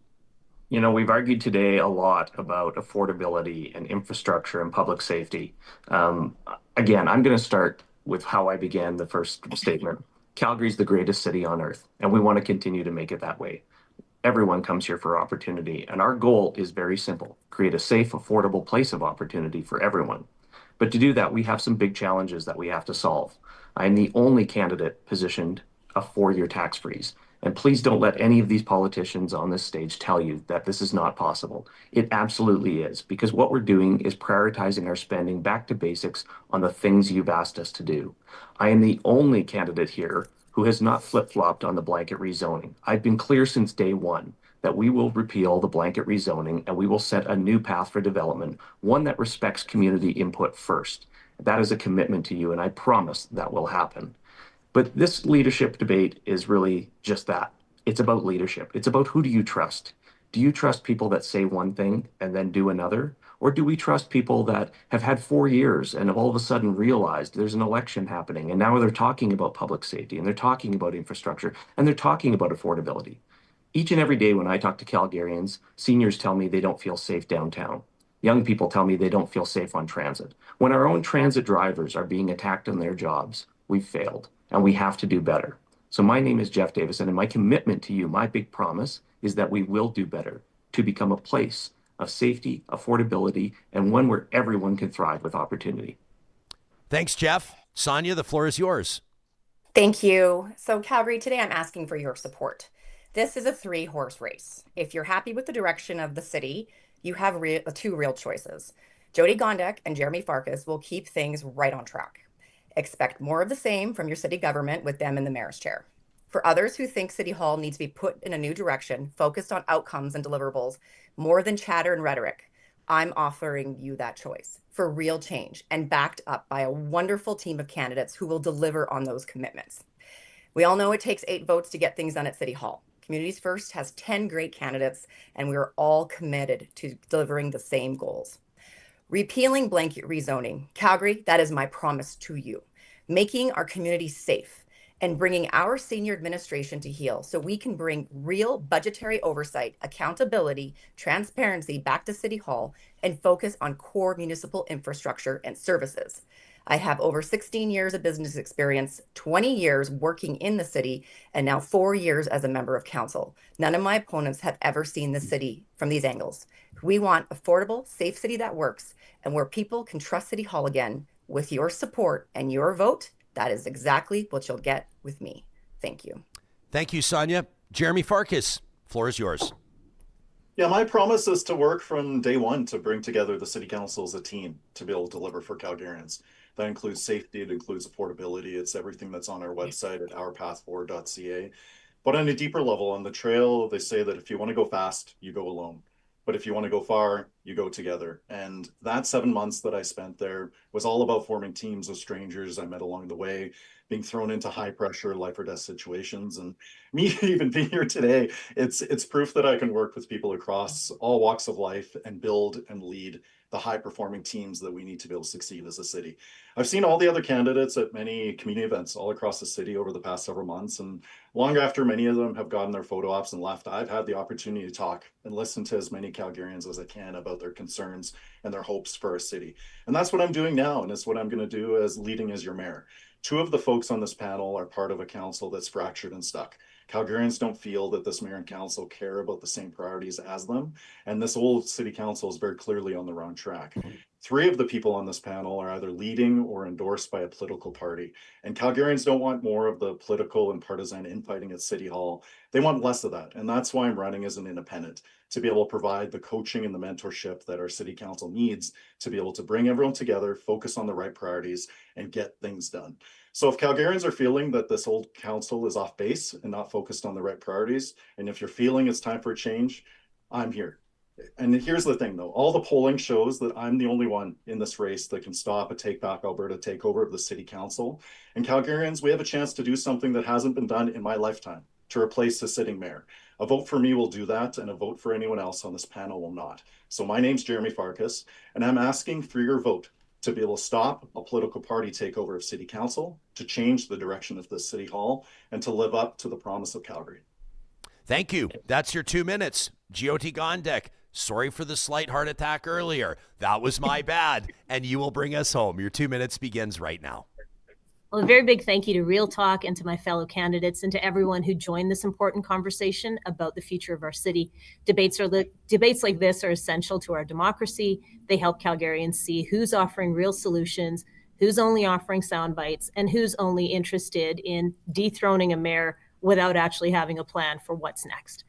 You know, we've argued today a lot about affordability and infrastructure and public safety. Again, I'm going to start with how I began the first statement. Calgary's the greatest city on earth, and we want to continue to make it that way. Everyone comes here for opportunity, and our goal is very simple: create a safe, affordable place of opportunity for everyone. But to do that, we have some big challenges that we have to solve. I am the only candidate positioned a 4-year tax freeze. And please don't let any of these politicians on this stage tell you that this is not possible. It absolutely is, because what we're doing is prioritizing our spending back to basics on the things you've asked us to do. I am the only candidate here who has not flip-flopped on the blanket rezoning. I've been clear since day one that we will repeal the blanket rezoning and we will set a new path for development, one that respects community input first. That is a commitment to you, and I promise that will happen. But this leadership debate is really just that. It's about leadership. It's about, who do you trust? Do you trust people that say one thing and then do another? Or do we trust people that have had 4 years and have all of a sudden realized there's an election happening, and now they're talking about public safety, and they're talking about infrastructure, and they're talking about affordability? Each and every day when I talk to Calgarians, seniors tell me they don't feel safe downtown. Young people tell me they don't feel safe on transit. When our own transit drivers are being attacked on their jobs, we've failed, and we have to do better. So my name is Jeff Davison, and my commitment to you, my big promise, is that we will do better to become a place of safety, affordability, and one where everyone can thrive with opportunity. Thanks, Jeff. Sonya, the floor is yours. Thank you. So Calgary, today I'm asking for your support. This is a 3-horse race. If you're happy with the direction of the city, you have 2 real choices. Jyoti Gondek and Jeromy Farkas will keep things right on track. Expect more of the same from your city government with them in the mayor's chair. For others who think City Hall needs to be put in a new direction, focused on outcomes and deliverables, more than chatter and rhetoric, I'm offering you that choice for real change and backed up by a wonderful team of candidates who will deliver on those commitments. We all know it takes 8 votes to get things done at City Hall. Communities First has 10 great candidates, and we are all committed to delivering the same goals. Repealing blanket rezoning. Calgary, that is my promise to you. Making our communities safe and bringing our senior administration to heel so we can bring real budgetary oversight, accountability, transparency back to City Hall and focus on core municipal infrastructure and services. I have over 16 years of business experience, 20 years working in the city, and now 4 years as a member of council. None of my opponents have ever seen the city from these angles. We want affordable, safe city that works and where people can trust City Hall again. With your support and your vote, that is exactly what you'll get with me. Thank you. Thank you, Sonya. Jeromy Farkas, floor is yours. Yeah, my promise is to work from day one to bring together the city council as a team to be able to deliver for Calgarians. That includes safety, it includes affordability, it's everything that's on our website at ourpathforward.ca. But on a deeper level, on the trail, they say that if you want to go fast, you go alone. But if you want to go far, you go together. And that 7 months that I spent there was all about forming teams of strangers I met along the way, being thrown into high pressure life or death situations. And me even being here today, it's proof that I can work with people across all walks of life and build and lead the high performing teams that we need to be able to succeed as a city. I've seen all the other candidates at many community events all across the city over the past several months, and long after many of them have gotten their photo ops and left, I've had the opportunity to talk and listen to as many Calgarians as I can about their concerns and their hopes for our city. And that's what I'm doing now, and it's what I'm going to do as leading as your mayor. 2 of the folks on this panel are part of a council that's fractured and stuck. Calgarians don't feel that this mayor and council care about the same priorities as them, and this old city council is very clearly on the wrong track. 3 of the people on this panel are either leading or endorsed by a political party, and Calgarians don't want more of the political and partisan infighting at City Hall. They want less of that, and that's why I'm running as an independent, to be able to provide the coaching and the mentorship that our city council needs to be able to bring everyone together, focus on the right priorities, and get things done. So if Calgarians are feeling that this old council is off base and not focused on the right priorities, and if you're feeling it's time for a change, I'm here. And here's the thing though, all the polling shows that I'm the only one in this race that can stop a Take Back Alberta takeover of the city council. And Calgarians, we have a chance to do something that hasn't been done in my lifetime, to replace the sitting mayor. A vote for me will do that, and a vote for anyone else on this panel will not. So my name's Jeromy Farkas, and I'm asking for your vote to be able to stop a political party takeover of city council, to change the direction of the city hall, and to live up to the promise of Calgary. Thank you. That's your 2 minutes. Jyoti Gondek, sorry for the slight heart attack earlier. That was my bad. And you will bring us home. Your 2 minutes begins right now. Well, a very big thank you to Real Talk and to my fellow candidates and to everyone who joined this important conversation about the future of our city. Debates like this are essential to our democracy. They help Calgarians see who's offering real solutions, who's only offering sound bites, and who's only interested in dethroning a mayor without actually having a plan for what's next.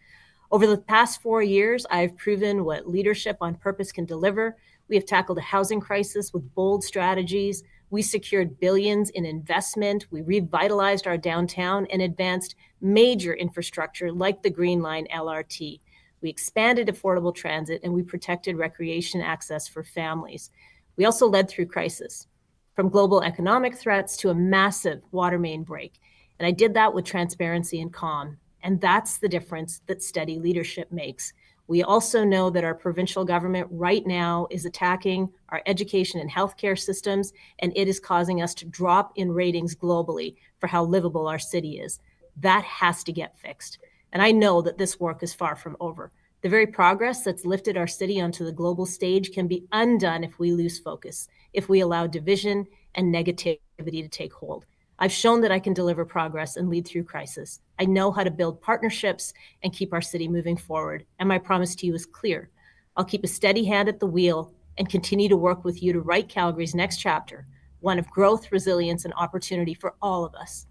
Over the past 4 years, I've proven what leadership on purpose can deliver. We have tackled a housing crisis with bold strategies. We secured billions in investment. We revitalized our downtown and advanced major infrastructure like the Green Line LRT. We expanded affordable transit, and we protected recreation access for families. We also led through crisis, from global economic threats to a massive water main break. And I did that with transparency and calm. And that's the difference that steady leadership makes. We also know that our provincial government right now is attacking our education and healthcare systems, and it is causing us to drop in ratings globally for how livable our city is. That has to get fixed. And I know that this work is far from over. The very progress that's lifted our city onto the global stage can be undone if we lose focus, if we allow division and negativity to take hold. I've shown that I can deliver progress and lead through crisis. I know how to build partnerships and keep our city moving forward. And my promise to you is clear. I'll keep a steady hand at the wheel and continue to work with you to write Calgary's next chapter, one of growth, resilience, and opportunity for all of us.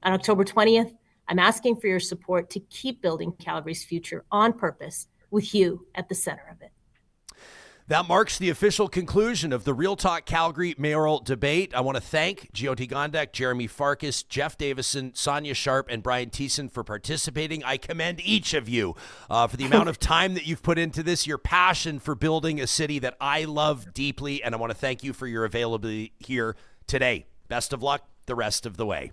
On October 20th, I'm asking for your support to keep building Calgary's future on purpose, with you at the center of it. That marks the official conclusion of the Real Talk Calgary Mayoral debate. I want to thank Jyoti Gondek, Jeromy Farkas, Jeff Davison, Sonya Sharp, and Brian Thiessen for participating. I commend each of you for the amount of time that you've put into this, your passion for building a city that I love deeply, and I want to thank you for your availability here today. Best of luck the rest of the way.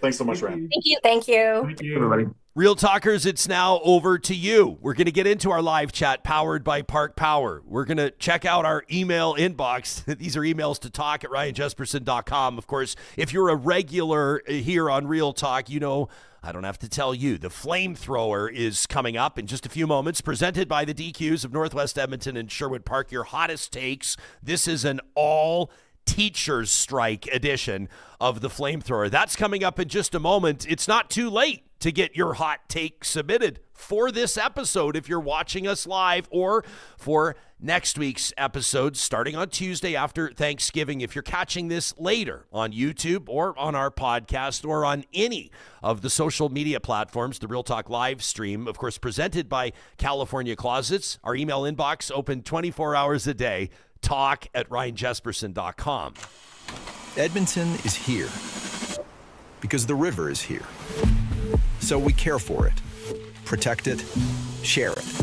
Thanks so much, Ryan. Thank you. Thank you. Thank you. Everybody. Real Talkers, it's now over to you. We're going to get into our live chat powered by Park Power. We're going to check out our email inbox. These are emails to talk@ryanjespersen.com. Of course, if you're a regular here on Real Talk, you know I don't have to tell you. The Flamethrower is coming up in just a few moments, presented by the DQs of Northwest Edmonton and Sherwood Park. Your hottest takes. This is an all teachers strike edition of the Flamethrower. That's coming up in just a moment. It's not too late to get your hot take submitted for this episode if you're watching us live, or for next week's episode starting on Tuesday after Thanksgiving if you're catching this later on YouTube or on our podcast or on any of the social media platforms. The Real Talk live stream, of course, presented by California Closets. Our email inbox open 24 hours a day. talk@ryanjespersen.com. Edmonton is here because the river is here. So we care for it, protect it, share it.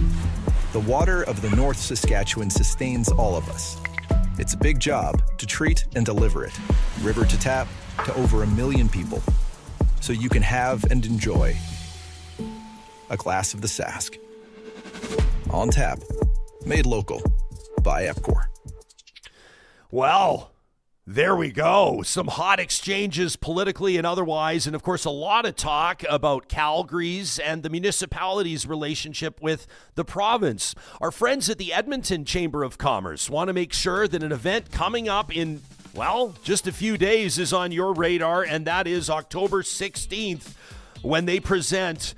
The water of the North Saskatchewan sustains all of us. It's a big job to treat and deliver it, river to tap, to over 1 million people, so you can have and enjoy a glass of the Sask. On tap, made local by Epcor. Well, there we go. Some hot exchanges politically and otherwise, and of course a lot of talk about Calgary's and the municipality's relationship with the province. Our friends at the Edmonton Chamber of Commerce want to make sure that an event coming up in, well, just a few days is on your radar, and that is October 16th when they present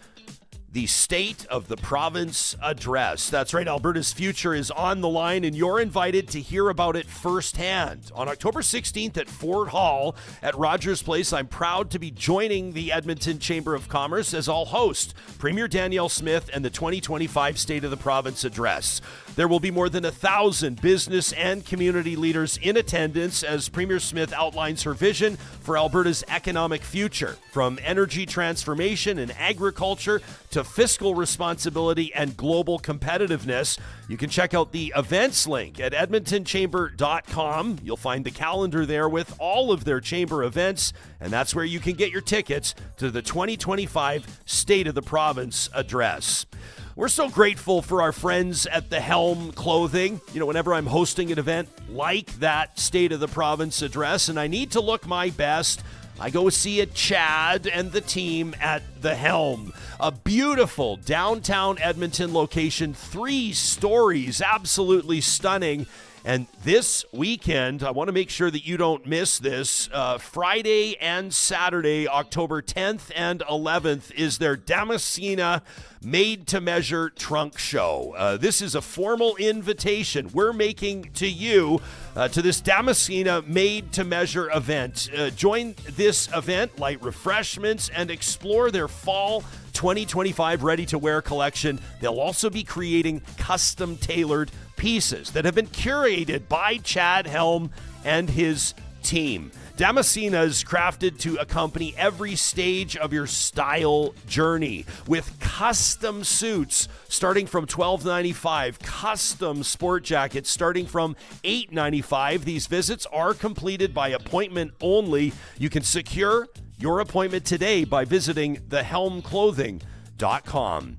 the State of the Province Address. That's right, Alberta's future is on the line, and you're invited to hear about it firsthand. On October 16th at Fort Hall at Rogers Place, I'm proud to be joining the Edmonton Chamber of Commerce as I'll host Premier Danielle Smith and the 2025 State of the Province Address. There will be more than 1,000 business and community leaders in attendance as Premier Smith outlines her vision for Alberta's economic future, from energy transformation and agriculture to fiscal responsibility and global competitiveness. You can check out the events link at edmontonchamber.com. You'll find the calendar there with all of their chamber events, and that's where you can get your tickets to the 2025 State of the Province Address. We're so grateful for our friends at the Helm Clothing. You know, whenever I'm hosting an event like that State of the Province Address and I need to look my best, I go see a Chad and the team at the Helm. A beautiful downtown Edmonton location, 3 stories, absolutely stunning. And this weekend, I want to make sure that you don't miss this. Friday and Saturday, October 10th and 11th, is their Damascena made-to-measure trunk show. This is a formal invitation we're making to you to this Damascena made-to-measure event. Join this event, light refreshments, and explore their fall 2025 ready-to-wear collection. They'll also be creating custom-tailored pieces that have been curated by Chad Helm and his team. Damascena is crafted to accompany every stage of your style journey with custom suits starting from $12.95, custom sport jackets starting from $8.95. These visits are completed by appointment only. You can secure your appointment today by visiting thehelmclothing.com.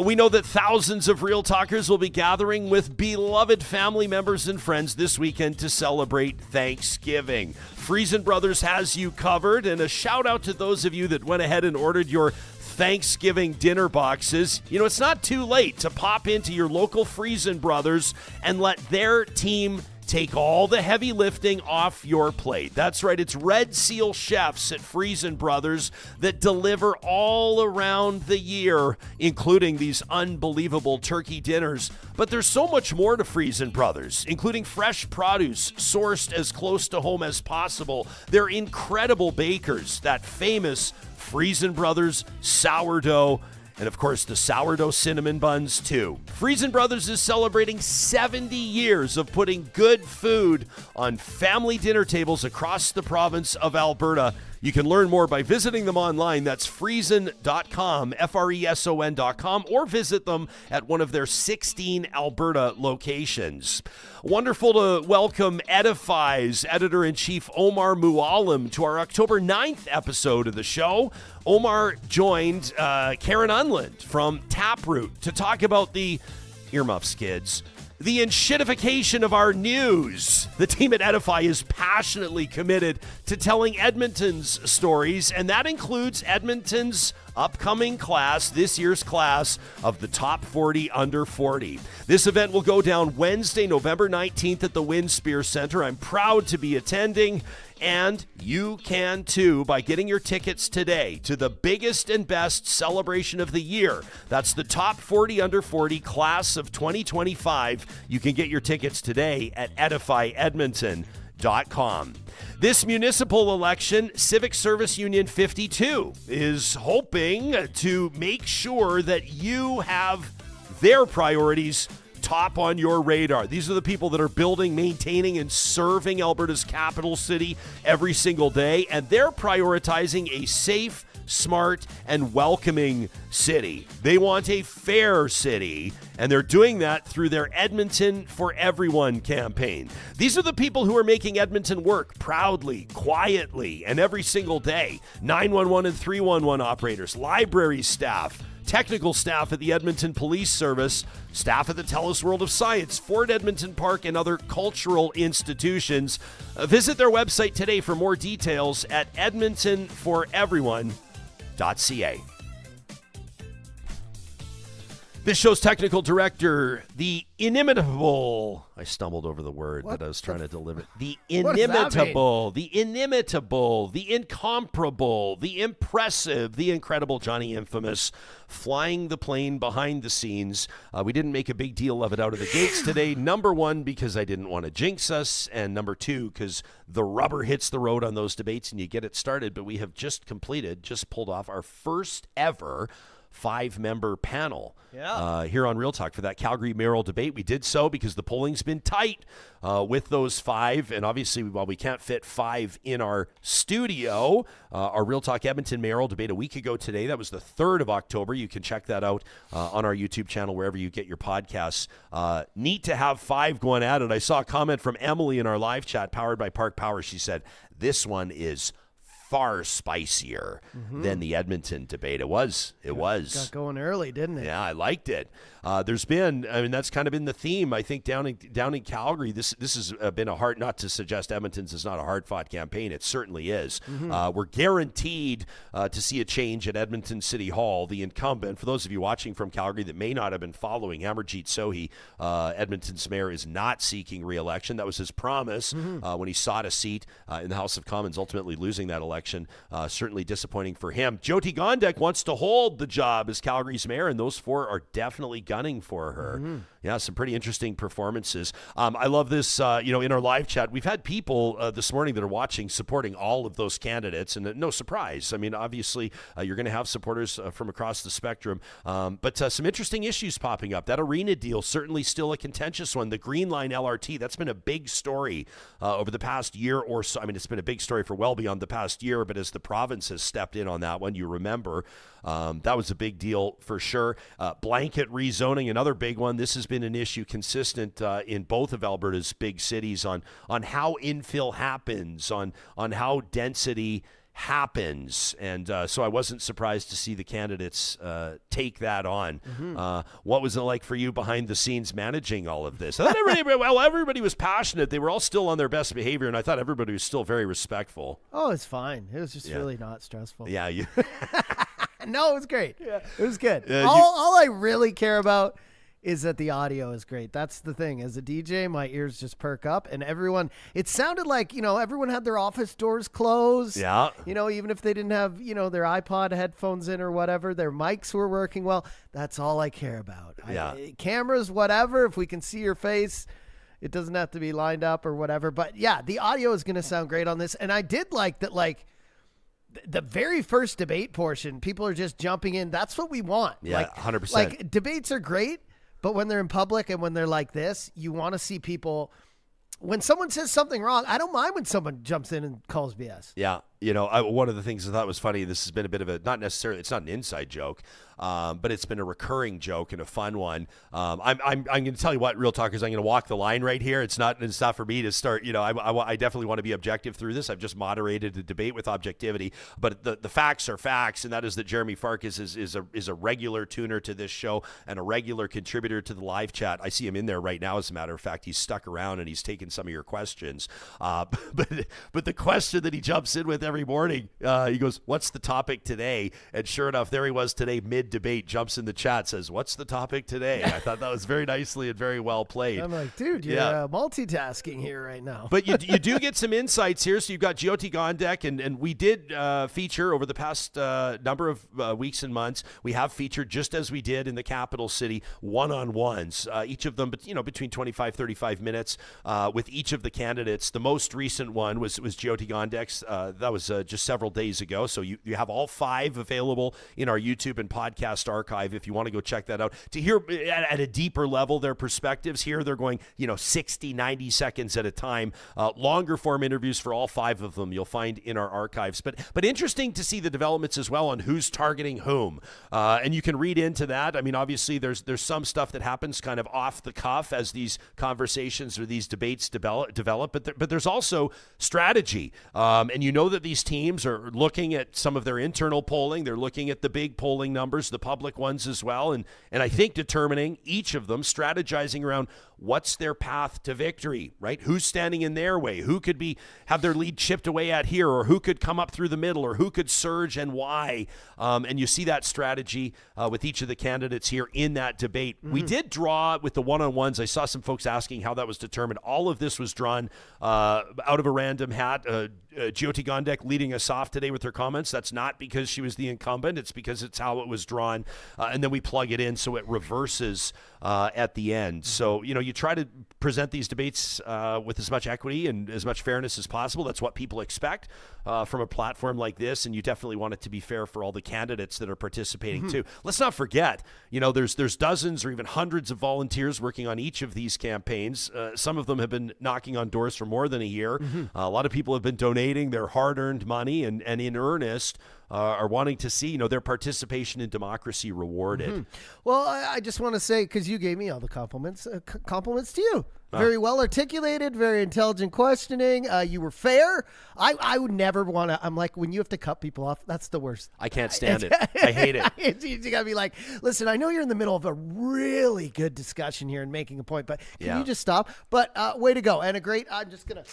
We know that thousands of Real Talkers will be gathering with beloved family members and friends this weekend to celebrate Thanksgiving. Friesen Brothers has you covered, and a shout out to those of you that went ahead and ordered your Thanksgiving dinner boxes. You know, it's not too late to pop into your local Friesen Brothers and let their team take all the heavy lifting off your plate. That's right, it's Red Seal chefs at Friesen Brothers that deliver all around the year, including these unbelievable turkey dinners. But there's so much more to Friesen Brothers, including fresh produce sourced as close to home as possible. They're incredible bakers, that famous Friesen Brothers sourdough, and of course, the sourdough cinnamon buns, too. Friesen Brothers is celebrating 70 years of putting good food on family dinner tables across the province of Alberta. You can learn more by visiting them online. That's friesen.com, Freson.com, or visit them at one of their 16 Alberta locations. Wonderful to welcome Edify's editor-in-chief Omar Mualim to our October 9th episode of the show. Omar joined Karen Unland from Taproot to talk about the earmuffs, kids. The enshittification of our news. The team at Edify is passionately committed to telling Edmonton's stories, and that includes Edmonton's upcoming class, this year's class of the top 40 under 40. This event will go down Wednesday, November 19th at the Winspear Center. I'm proud to be attending, and you can too by getting your tickets today to the biggest and best celebration of the year. That's the top 40 under 40 class of 2025. You can get your tickets today at edifyedmonton.com. This municipal election, Civic Service Union 52 is hoping to make sure that you have their priorities top on your radar. These are the people that are building, maintaining, and serving Alberta's capital city every single day, and they're prioritizing a safe, smart, and welcoming city. They want a fair city, and they're doing that through their Edmonton for Everyone campaign. These are the people who are making Edmonton work proudly, quietly, and every single day. 911 and 311 operators, library staff, technical staff at the Edmonton Police Service, staff at the TELUS World of Science, Fort Edmonton Park, and other cultural institutions. Visit their website today for more details at edmontonforeveryone.ca. This show's technical director, the inimitable, I stumbled over the word that I was trying to deliver. The inimitable, the incomparable, the impressive, the incredible Johnny Infamous, flying the plane behind the scenes. We didn't make a big deal of it out of the gates today. Number one, because I didn't want to jinx us. And number two, because the rubber hits the road on those debates and you get it started. But we have just pulled off our first ever 5-member panel here on Real Talk for that Calgary Mayoral debate. We did so because the polling's been tight with those 5, and obviously while we can't fit 5 in our studio, our Real Talk Edmonton Mayoral debate a week ago today, that was the 3rd of October. You can check that out on our YouTube channel, wherever you get your podcasts. Neat to have 5 going at it. I saw a comment from Emily in our live chat, powered by Park Power. She said, this one is far spicier than the Edmonton debate. It was. Got going early, didn't it? Yeah, I liked it. There's been, that's kind of been the theme, I think, down in Calgary. This has been a hard, not to suggest Edmonton's is not a hard-fought campaign. It certainly is. We're guaranteed to see a change at Edmonton City Hall. The incumbent, for those of you watching from Calgary that may not have been following, Amarjeet Sohi, Edmonton's mayor, is not seeking re-election. That was his promise when he sought a seat in the House of Commons, ultimately losing that election. Certainly disappointing for him. Jyoti Gondek wants to hold the job as Calgary's mayor, and those 4 are definitely gunning for her. Yeah, some pretty interesting performances. I love this, in our live chat, we've had people this morning that are watching supporting all of those candidates, and no surprise. I mean, obviously, you're going to have supporters from across the spectrum, but some interesting issues popping up. That arena deal, certainly still a contentious one. The Green Line LRT, that's been a big story over the past year or so. I mean, it's been a big story for well beyond the past year, but as the province has stepped in on that one, you remember, that was a big deal for sure. Blanket rezoning, another big one. This has been an issue consistent in both of Alberta's big cities on how infill happens, on how density happens. And so I wasn't surprised to see the candidates take that on. What was it like for you behind the scenes managing all of this? I thought everybody was passionate. They were all still on their best behavior, and I thought everybody was still very respectful. Oh, it's fine. It was just really not stressful. Yeah. No, it was great. Yeah. It was good. All I really care about is that the audio is great. That's the thing. As a DJ, my ears just perk up, and it sounded like, everyone had their office doors closed. Yeah. Even if they didn't have, their iPod headphones in or whatever, their mics were working well. That's all I care about. Yeah. Cameras, whatever, if we can see your face, it doesn't have to be lined up or whatever. But yeah, the audio is going to sound great on this. And I did like that, the very first debate portion, people are just jumping in. That's what we want. Yeah, 100%. Debates are great, but when they're in public and when they're like this, you want to see people. When someone says something wrong, I don't mind when someone jumps in and calls BS. Yeah. One of the things I thought was funny, this has been a bit of a, not necessarily, it's not an inside joke, but it's been a recurring joke and a fun one. I'm going to tell you what, Real Talkers, I'm going to walk the line right here. It's not for me to start, I definitely want to be objective through this. I've just moderated the debate with objectivity, but the facts are facts, and that is that Jeromy Farkas is a regular tuner to this show and a regular contributor to the live chat. I see him in there right now, as a matter of fact. He's stuck around and he's taken some of your questions. But the question that he jumps in with every morning, he goes, "What's the topic today?" And sure enough, there he was today, mid-debate, jumps in the chat, says, "What's the topic today?" I thought that was very nicely and very well played. I'm like, dude, you're multitasking here right now. But you do get some insights here. So you've got Jyoti Gondek, and we did feature over the past number of weeks and months, we have featured, just as we did in the capital city, one-on-ones, each of them, between 25, 35 minutes with each of the candidates. The most recent one was Jyoti Gondek's. That was just several days ago. So you have all 5 available in our YouTube and podcast archive if you want to go check that out. To hear at a deeper level their perspectives here, they're going, 60, 90 seconds at a time. Longer form interviews for all 5 of them you'll find in our archives. But interesting to see the developments as well on who's targeting whom. And you can read into that. I mean, obviously there's some stuff that happens kind of off the cuff as these conversations or these debates develop, but there's also strategy. And that these teams are looking at some of their internal polling. They're looking at the big polling numbers, the public ones as well. And I think determining, each of them strategizing around what's their path to victory, right? Who's standing in their way? Who could have their lead chipped away at here, or who could come up through the middle, or who could surge and why? And you see that strategy with each of the candidates here in that debate. Mm-hmm. We did draw with the one-on-ones. I saw some folks asking how that was determined. All of this was drawn out of a random hat. Jyoti Gondek leading us off today with her comments. That's not because she was the incumbent. It's because it's how it was drawn. And then we plug it in so it reverses at the end. So, you try to present these debates with as much equity and as much fairness as possible. That's what people expect from a platform like this. And you definitely want it to be fair for all the candidates that are participating too. Let's not forget, there's dozens or even hundreds of volunteers working on each of these campaigns. Some of them have been knocking on doors for more than a year. A lot of people have been donating their hard-earned money and in earnest are wanting to see, their participation in democracy rewarded. Well, I just want to say, because you gave me all the compliments, compliments to you. Very well articulated, very intelligent questioning. You were fair. I would never want to. I'm like, when you have to cut people off, that's the worst. I can't stand it. I hate it. You got to be like, listen, I know you're in the middle of a really good discussion here and making a point, but can you just stop? But way to go. And I'm just going to.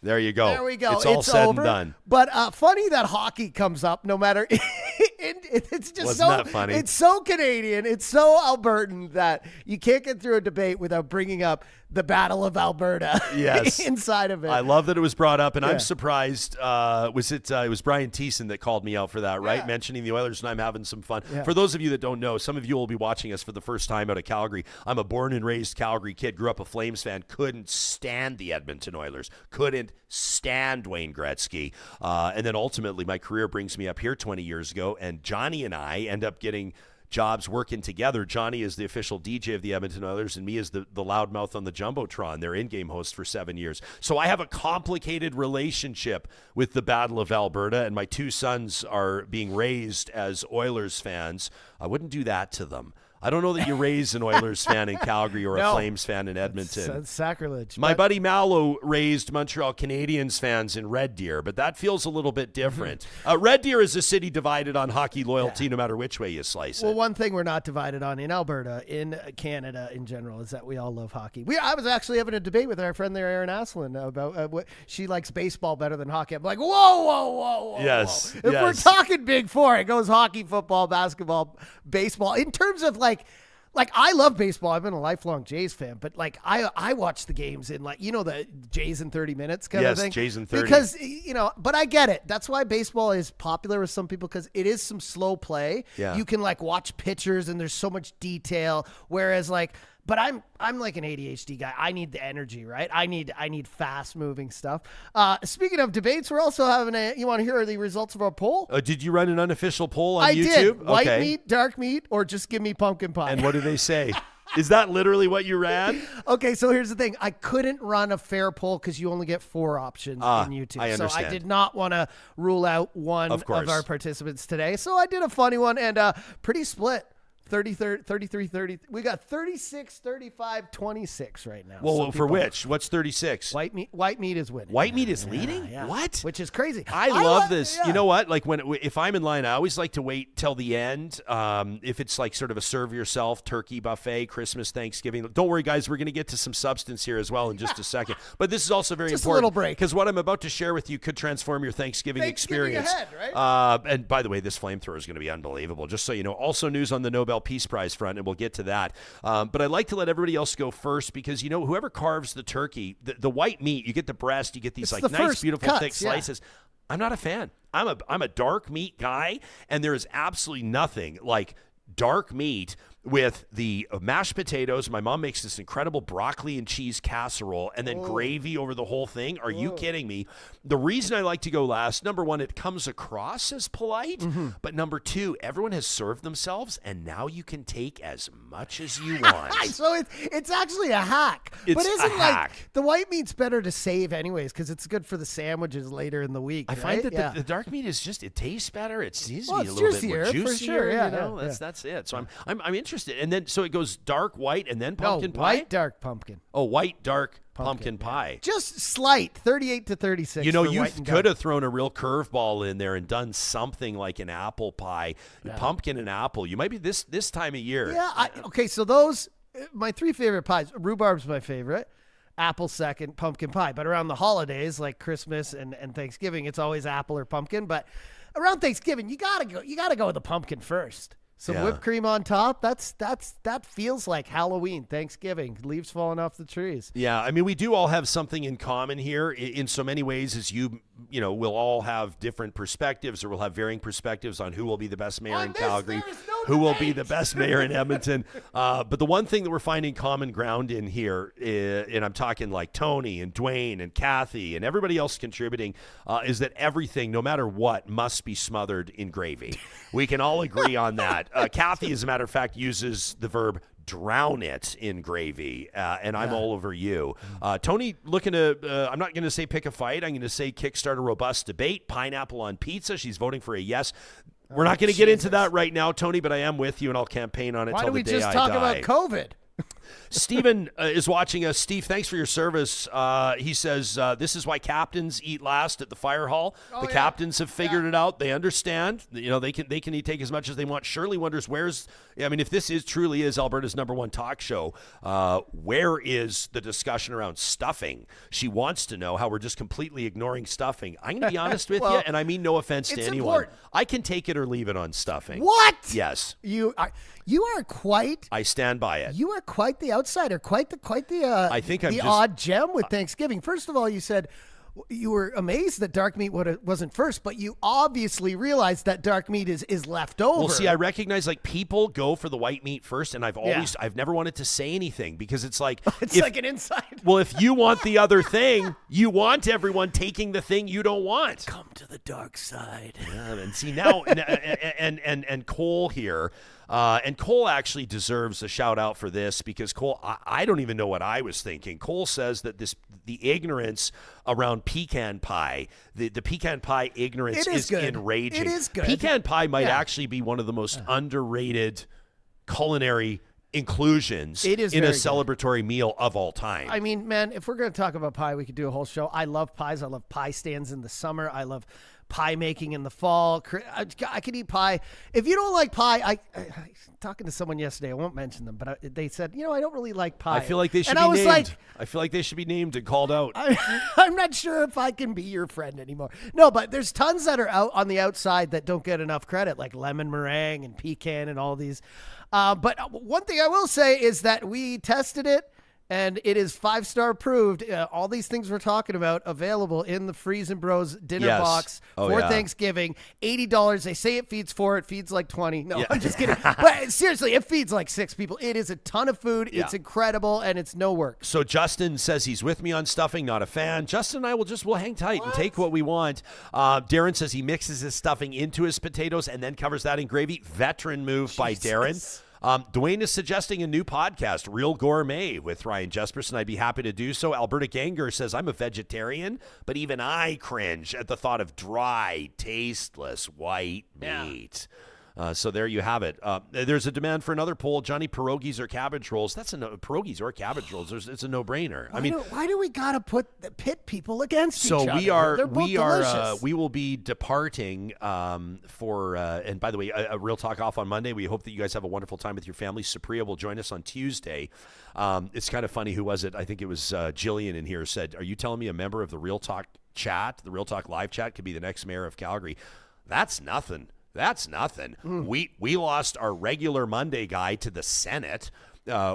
There you go. There we go. It's all said over. And done. But funny that hockey comes up no matter. It's just Wasn't that funny? It's so Canadian. It's so Albertan that you can't get through a debate without bringing up the Battle of Alberta Yes. inside of it. I love that it was brought up, and I'm surprised. It was Brian Thiessen that called me out for that, right? Mentioning the Oilers, and I'm having some fun. Yeah. For those of you that don't know, some of you will be watching us for the first time out of Calgary. I'm a born and raised Calgary kid, grew up a Flames fan, couldn't stand the Edmonton Oilers, couldn't stand Wayne Gretzky. And then ultimately my career brings me up here 20 years ago, and Johnny and I end up getting jobs working together. Johnny is the official DJ of the Edmonton Oilers, and me is the loudmouth on the Jumbotron, their in-game host for 7 years. So I have a complicated relationship with the Battle of Alberta, and my two sons are being raised as Oilers fans. I wouldn't do that to them. I don't know that you raise an Oilers fan in Calgary or a Flames fan in Edmonton. That's sacrilege. My buddy Mallow raised Montreal Canadiens fans in Red Deer, but that feels a little bit different. Red Deer is a city divided on hockey loyalty no matter which way you slice it. Well, one thing we're not divided on in Alberta, in Canada in general, is that we all love hockey. I was actually having a debate with our friend there, Erin Aslan, about what she likes baseball better than hockey. I'm like, whoa. Yes. If we're talking big four, it goes hockey, football, basketball, baseball. In terms of like I love baseball. I've been a lifelong Jays fan, but like I watch the games in the Jays in 30 minutes kind of thing. Yes, Jays in 30. Because, but I get it. That's why baseball is popular with some people, because it is some slow play. Yeah. You can watch pitchers and there's so much detail. Whereas but I'm like an ADHD guy. I need the energy, right? I need fast moving stuff. Speaking of debates, we're also having you want to hear the results of our poll? Did you run an unofficial poll on YouTube? I did. White meat, dark meat, or just give me pumpkin pie. And what do they say? Is that literally what you ran? Okay, so here's the thing. I couldn't run a fair poll because you only get 4 options in YouTube. I understand. So I did not want to rule out one of our participants today. So I did a funny one and pretty split. 33, 30. We got 36, 35, 26 right now. Well, for which? What's 36? White meat is winning. White meat is leading? Yeah. What? Which is crazy. I love this. Yeah. You know what? If I'm in line, I always like to wait till the end. If it's sort of a serve yourself turkey buffet, Christmas, Thanksgiving. Don't worry, guys. We're going to get to some substance here as well in just a second. But this is also very important. A little break. Because what I'm about to share with you could transform your Thanksgiving experience. Ahead, right? And by the way, this flamethrower is going to be unbelievable. Just so you know. Also news on the Nobel Peace Prize front, and we'll get to that. But I'd like to let everybody else go first because, whoever carves the turkey, the white meat, you get the breast, you get these nice, beautiful, thick slices. I'm not a fan. I'm a dark meat guy, and there is absolutely nothing like dark meat with the mashed potatoes. My mom makes this incredible broccoli and cheese casserole and then gravy over the whole thing. Are you kidding me? The reason I like to go last, number one, it comes across as polite, but number two, everyone has served themselves and now you can take as much as you want. So it's actually a hack. It's isn't a hack. The white meat's better to save anyways because it's good for the sandwiches later in the week. I find that the dark meat is just, it tastes better. It seems to be a little juicier, bit more juicier. For sure. That's it. So I'm interested. And then so it goes dark, white, and then pumpkin pie? White, dark, pumpkin. Oh, white, dark, pumpkin pie. Just slight, 38 to 36. You could have thrown a real curveball in there and done something like an apple pie, pumpkin and apple. You might be this time of year. Yeah. Okay, so those, my 3 favorite pies, rhubarb's my favorite. Apple second, pumpkin pie. But around the holidays, like Christmas and Thanksgiving, it's always apple or pumpkin. But around Thanksgiving, you gotta go with the pumpkin first. Some whipped cream on top. That feels like Halloween, Thanksgiving, leaves falling off the trees. Yeah, I mean, we do all have something in common here in so many ways as we'll all have different perspectives, or we'll have varying perspectives on who will be the best mayor in Calgary, who will be the best mayor in Edmonton. But the one thing that we're finding common ground in here, and I'm talking like Tony and Dwayne and Kathy and everybody else contributing, is that everything, no matter what, must be smothered in gravy. We can all agree on that. Kathy, as a matter of fact, uses the verb drown it in gravy, and I'm all over you. Tony, looking to, I'm not going to say pick a fight. I'm going to say kickstart a robust debate. Pineapple on pizza. She's voting for a yes. We're not going to get into that right now, Tony, but I am with you, and I'll campaign on it till the day I die. Why don't we just talk about COVID? Stephen is watching us. Steve, thanks for your service. He says, this is why captains eat last at the fire hall. The captains have figured it out. They understand. They can take as much as they want. Shirley wonders if this truly is Alberta's #1 talk show, where is the discussion around stuffing? She wants to know how we're just completely ignoring stuffing. I'm going to be honest with you, and I mean no offense to anyone. Important. I can take it or leave it on stuffing. What? Yes. You are quite. I stand by it. You are quite quite the outsider, quite the I think I'm the just odd gem with Thanksgiving. First of all, you said you were amazed that dark meat wasn't first, but you obviously realized that dark meat is left over. Well, see, I recognize like people go for the white meat first, and I've never wanted to say anything because it's like it's like an inside. Well, if you want the other thing, you want everyone taking the thing you don't want. Come to the dark side. Yeah, and see now, and Cole here. And Cole actually deserves a shout out for this because Cole, I don't even know what I was thinking. Cole says that the ignorance around pecan pie, the pecan pie ignorance is enraging. It is good. Pecan pie might actually be one of the most underrated culinary inclusions in a celebratory meal of all time. I mean, man, if we're going to talk about pie, we could do a whole show. I love pies. I love pie stands in the summer. I love pie making in the fall. I could eat pie. If you don't like pie, I talking to someone yesterday, I won't mention them, but they said, I don't really like pie. I feel like they should be named. I feel like they should be named and called out. I'm not sure if I can be your friend anymore. No, but there's tons that are out on the outside that don't get enough credit, like lemon meringue and pecan and all these. But one thing I will say is that we tested it, and it is 5-star approved. All these things we're talking about available in the Freezin' Bros dinner box for Thanksgiving. $80. They say it feeds 4. It feeds like 20. No, I'm just kidding. But seriously, it feeds like 6 people. It is a ton of food. Yeah. It's incredible, and it's no work. So Justin says he's with me on stuffing, not a fan. Justin and I we'll hang tight and take what we want. Darren says he mixes his stuffing into his potatoes and then covers that in gravy. Veteran move by Darren. Dwayne is suggesting a new podcast, Real Gourmet, with Ryan Jespersen. I'd be happy to do so. Alberta Ganger says, I'm a vegetarian, but even I cringe at the thought of dry, tasteless white meat. So there you have it. There's a demand for another poll. Johnny, pierogies or cabbage rolls? Pierogies or cabbage rolls. It's a no-brainer. Why do we gotta pit people against each other? So we will be departing for. And by the way, a Real Talk off on Monday. We hope that you guys have a wonderful time with your family. Supriya will join us on Tuesday. It's kind of funny. Who was it? I think it was Jillian in here said, "Are you telling me a member of the Real Talk chat, the Real Talk live chat, could be the next mayor of Calgary?" That's nothing. That's nothing. We lost our regular Monday guy to the Senate.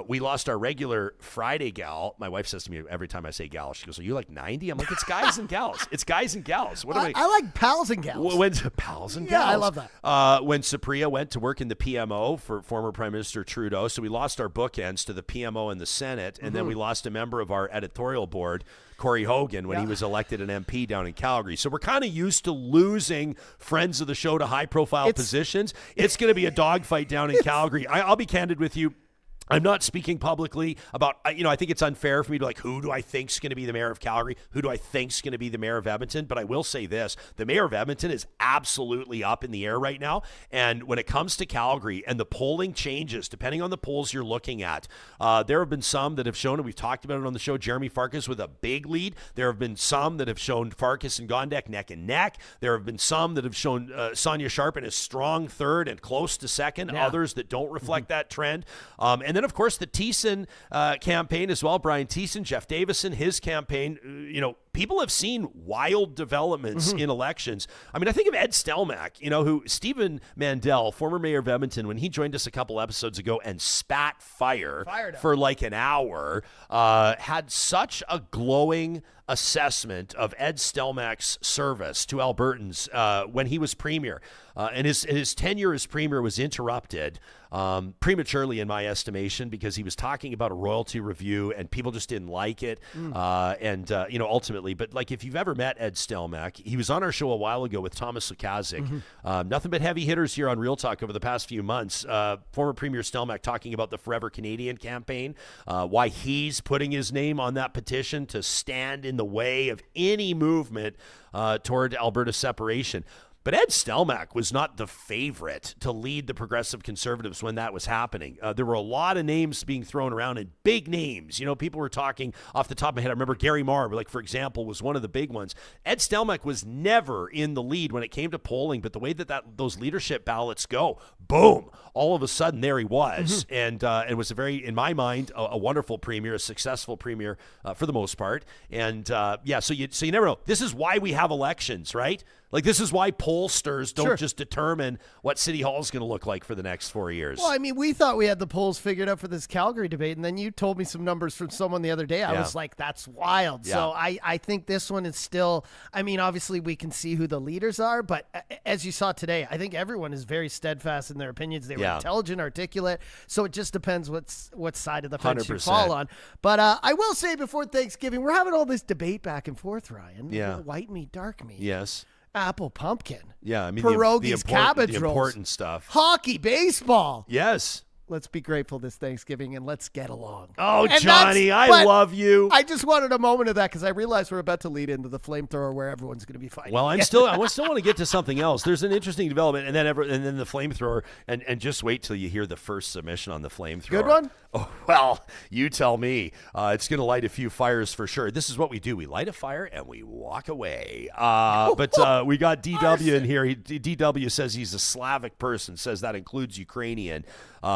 We lost our regular Friday gal. My wife says to me every time I say gal, she goes, "Are you like 90?" I'm like, "It's guys and gals. It's guys and gals." What am I like pals and gals. Pals and gals. Yeah, I love that. When Supriya went to work in the PMO for former Prime Minister Trudeau, so we lost our bookends to the PMO and the Senate, and then we lost a member of our editorial board, Corey Hogan, when he was elected an MP down in Calgary. So we're kind of used to losing friends of the show to high-profile positions. It's going to be a dogfight down in Calgary. I'll be candid with you. I'm not speaking publicly about, I think it's unfair for me to like, who do I think's going to be the mayor of Calgary? Who do I think's going to be the mayor of Edmonton? But I will say this, the mayor of Edmonton is absolutely up in the air right now. And when it comes to Calgary and the polling changes, depending on the polls you're looking at, there have been some that have shown, and we've talked about it on the show, Jeromy Farkas with a big lead. There have been some that have shown Farkas and Gondek neck and neck. There have been some that have shown Sonya Sharp in a strong third and close to second. Others that don't reflect that trend. And then, of course, the Thiessen campaign as well. Brian Thiessen, Jeff Davison, his campaign. People have seen wild developments in elections. I mean, I think of Ed Stelmach, who Stephen Mandel, former mayor of Edmonton, when he joined us a couple episodes ago and spat fire for like an hour, had such a glowing assessment of Ed Stelmach's service to Albertans when he was premier. And his tenure as premier was interrupted prematurely, in my estimation, because he was talking about a royalty review and people just didn't like it. Ultimately, but like if you've ever met Ed Stelmach, he was on our show a while ago with Thomas Lukazik. Nothing but heavy hitters here on Real Talk over the past few months. Former Premier Stelmach talking about the Forever Canadian campaign, why he's putting his name on that petition to stand in the way of any movement toward Alberta separation. But Ed Stelmach was not the favorite to lead the Progressive Conservatives when that was happening. There were a lot of names being thrown around, and big names. People were talking off the top of my head. I remember Gary Marr, for example, was one of the big ones. Ed Stelmach was never in the lead when it came to polling, but the way that those leadership ballots go, boom, all of a sudden there he was. And it was a very, in my mind, a wonderful premier, a successful premier for the most part. And so you never know. This is why we have elections, right? Like, this is why polls pollsters don't Sure. just determine what City Hall is going to look like for the next 4 years. Well, I mean, we thought we had the polls figured out for this Calgary debate, and then you told me some numbers from someone the other day. I was like, that's wild. Yeah. So I think this one is still, I mean, obviously we can see who the leaders are, but as you saw today, I think everyone is very steadfast in their opinions. They were intelligent, articulate, so it just depends what side of the fence you 100%. fall on. But I will say before Thanksgiving, we're having all this debate back and forth, Ryan. Yeah. White meat, dark meat. Yes. Apple, pumpkin. Yeah, I mean, pierogies, cabbage the rolls. important stuff. Hockey, baseball. Yes. Let's be grateful this Thanksgiving and let's get along. Oh, And Johnny, I but love you. I just wanted a moment of that because I realized we're about to lead into the flamethrower where everyone's going to be fighting. Well, I still want to get to something else. There's an interesting development, and then the flamethrower, and just wait till you hear the first submission on the flamethrower. Good one? Oh, well, you tell me. It's going to light a few fires for sure. This is what we do. We light a fire and we walk away. But we got DW in here. DW says he's a Slavic person, says that includes Ukrainian.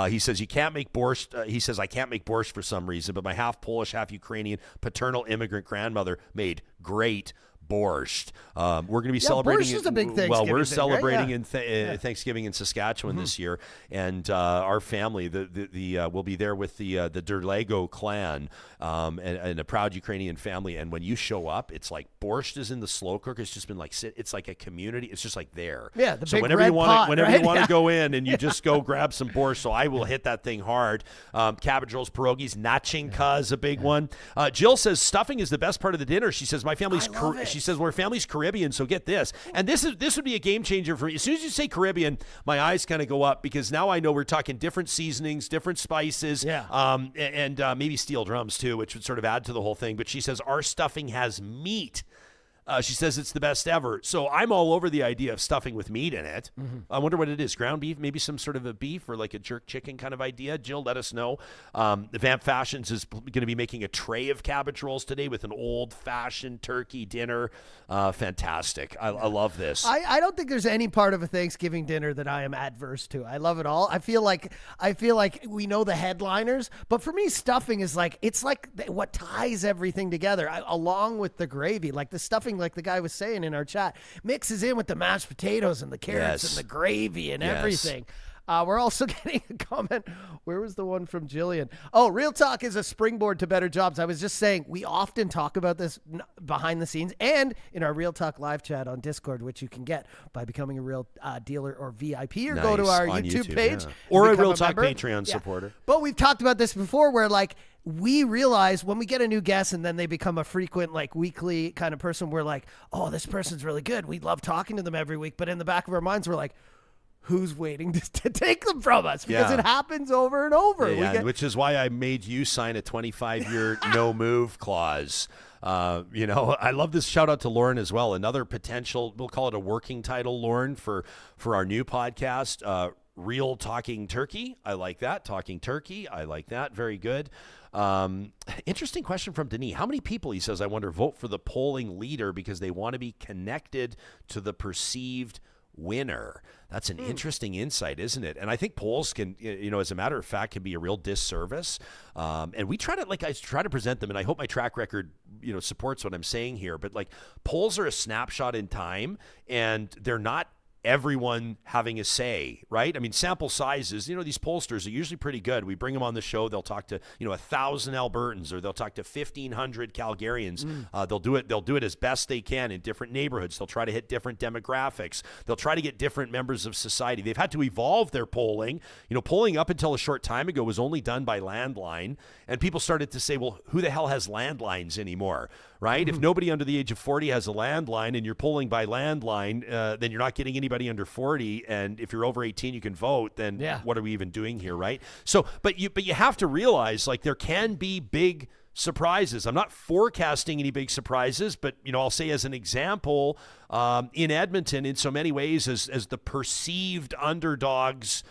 He says you can't make borscht. He says I can't make borscht for some reason, but my half Polish, half Ukrainian paternal immigrant grandmother made great borscht. We're going to be celebrating. Borscht is a big Thanksgiving Well, we're thing, celebrating right? in Thanksgiving in Saskatchewan this year, and our family will be there with the Derlego clan and a proud Ukrainian family. And when you show up, it's like borscht is in the slow cooker. It's just been like it's like a community. It's just like there. Yeah, the so big whenever red you want pot, whenever right? you want Yeah. to go in and you just go grab some borscht. So I will hit that thing hard. Cabbage rolls, pierogies, nachinka is a big one. Jill says stuffing is the best part of the dinner. She says my family's she says we're family's Caribbean, so get this. And this would be a game changer for me. As soon as you say Caribbean, my eyes kind of go up because now I know we're talking different seasonings, different spices, and maybe steel drums too, which would sort of add to the whole thing. But she says our stuffing has meat. She says it's the best ever. So I'm all over the idea of stuffing with meat in it. I wonder what it is. Ground beef, maybe some sort of a beef or like a jerk chicken kind of idea. Jill, let us know. The Vamp Fashions is going to be making a tray of cabbage rolls today with an old-fashioned turkey dinner. Fantastic. I love this. I don't think there's any part of a Thanksgiving dinner that I am adverse to. I love it all. I feel like we know the headliners, but for me, stuffing is it's like what ties everything together, along with the gravy. Like the stuffing, like the guy was saying in our chat, mixes in with the mashed potatoes and the carrots and the gravy and everything. We're also getting a comment. Where was the one from Jillian? Oh, Real Talk is a springboard to better jobs. I was just saying we often talk about this behind the scenes and in our Real Talk live chat on Discord, which you can get by becoming a Real Dealer or VIP or go to our YouTube page. Or a Real Talk Patreon supporter. But we've talked about this before where we realize when we get a new guest and then they become a frequent weekly kind of person, we're like, oh, this person's really good. We love talking to them every week. But in the back of our minds, we're like, who's waiting to take them from us? Because it happens over and over. Which is why I made you sign a 25-year no-move clause. I love this. Shout out to Lauren as well. Another potential, we'll call it a working title, Lauren, for our new podcast, Real Talking Turkey. I like that. Talking Turkey. I like that. Very good. Interesting question from Denis. How many people, he says, I wonder, vote for the polling leader because they want to be connected to the perceived winner? That's an interesting insight, isn't it? And I think polls can, as a matter of fact, can be a real disservice. And we try to, I try to present them, and I hope my track record, supports what I'm saying here. But polls are a snapshot in time, and they're not everyone having a say, right? I mean, sample sizes, these pollsters are usually pretty good. We bring them on the show. They'll talk to, 1,000 Albertans, or they'll talk to 1,500 Calgarians. They'll do it as best they can in different neighborhoods. They'll try to hit different demographics. They'll try to get different members of society. They've had to evolve their polling. Polling up until a short time ago was only done by landline. And people started to say, well, who the hell has landlines anymore, right? If nobody under the age of 40 has a landline and you're polling by landline, then you're not getting anybody under 40. And if you're over 18, you can vote. Then what are we even doing here, right? So, but you have to realize there can be big surprises. I'm not forecasting any big surprises, but I'll say as an example, in Edmonton, in so many ways, as the perceived underdogs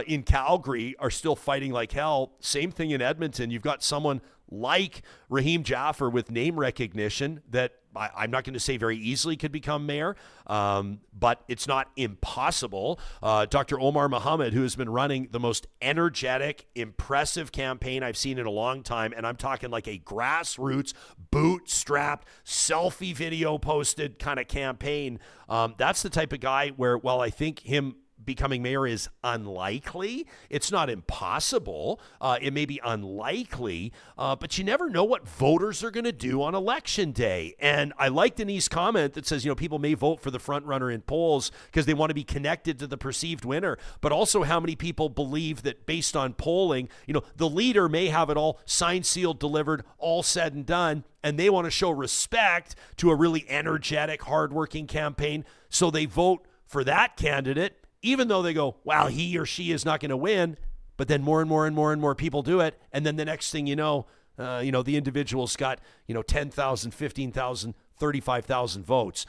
in Calgary are still fighting like hell. Same thing in Edmonton. You've got someone like Raheem Jaffer with name recognition that I'm not going to say very easily could become mayor, but it's not impossible. Dr. Omar Mohammed, who has been running the most energetic, impressive campaign I've seen in a long time, and I'm talking like a grassroots, bootstrapped, selfie video posted kind of campaign. That's the type of guy where, while I think him becoming mayor is unlikely, it's not impossible. It may be unlikely, but you never know what voters are going to do on election day. And I like Denise's comment that says, people may vote for the front runner in polls because they want to be connected to the perceived winner, but also how many people believe that based on polling, the leader may have it all signed, sealed, delivered, all said and done, and they want to show respect to a really energetic, hardworking campaign, so they vote for that candidate, even though they go, well, he or she is not going to win, but then more and more and more and more people do it. And then the next thing you know, the individual's got, 10,000, 15,000, 35,000 votes.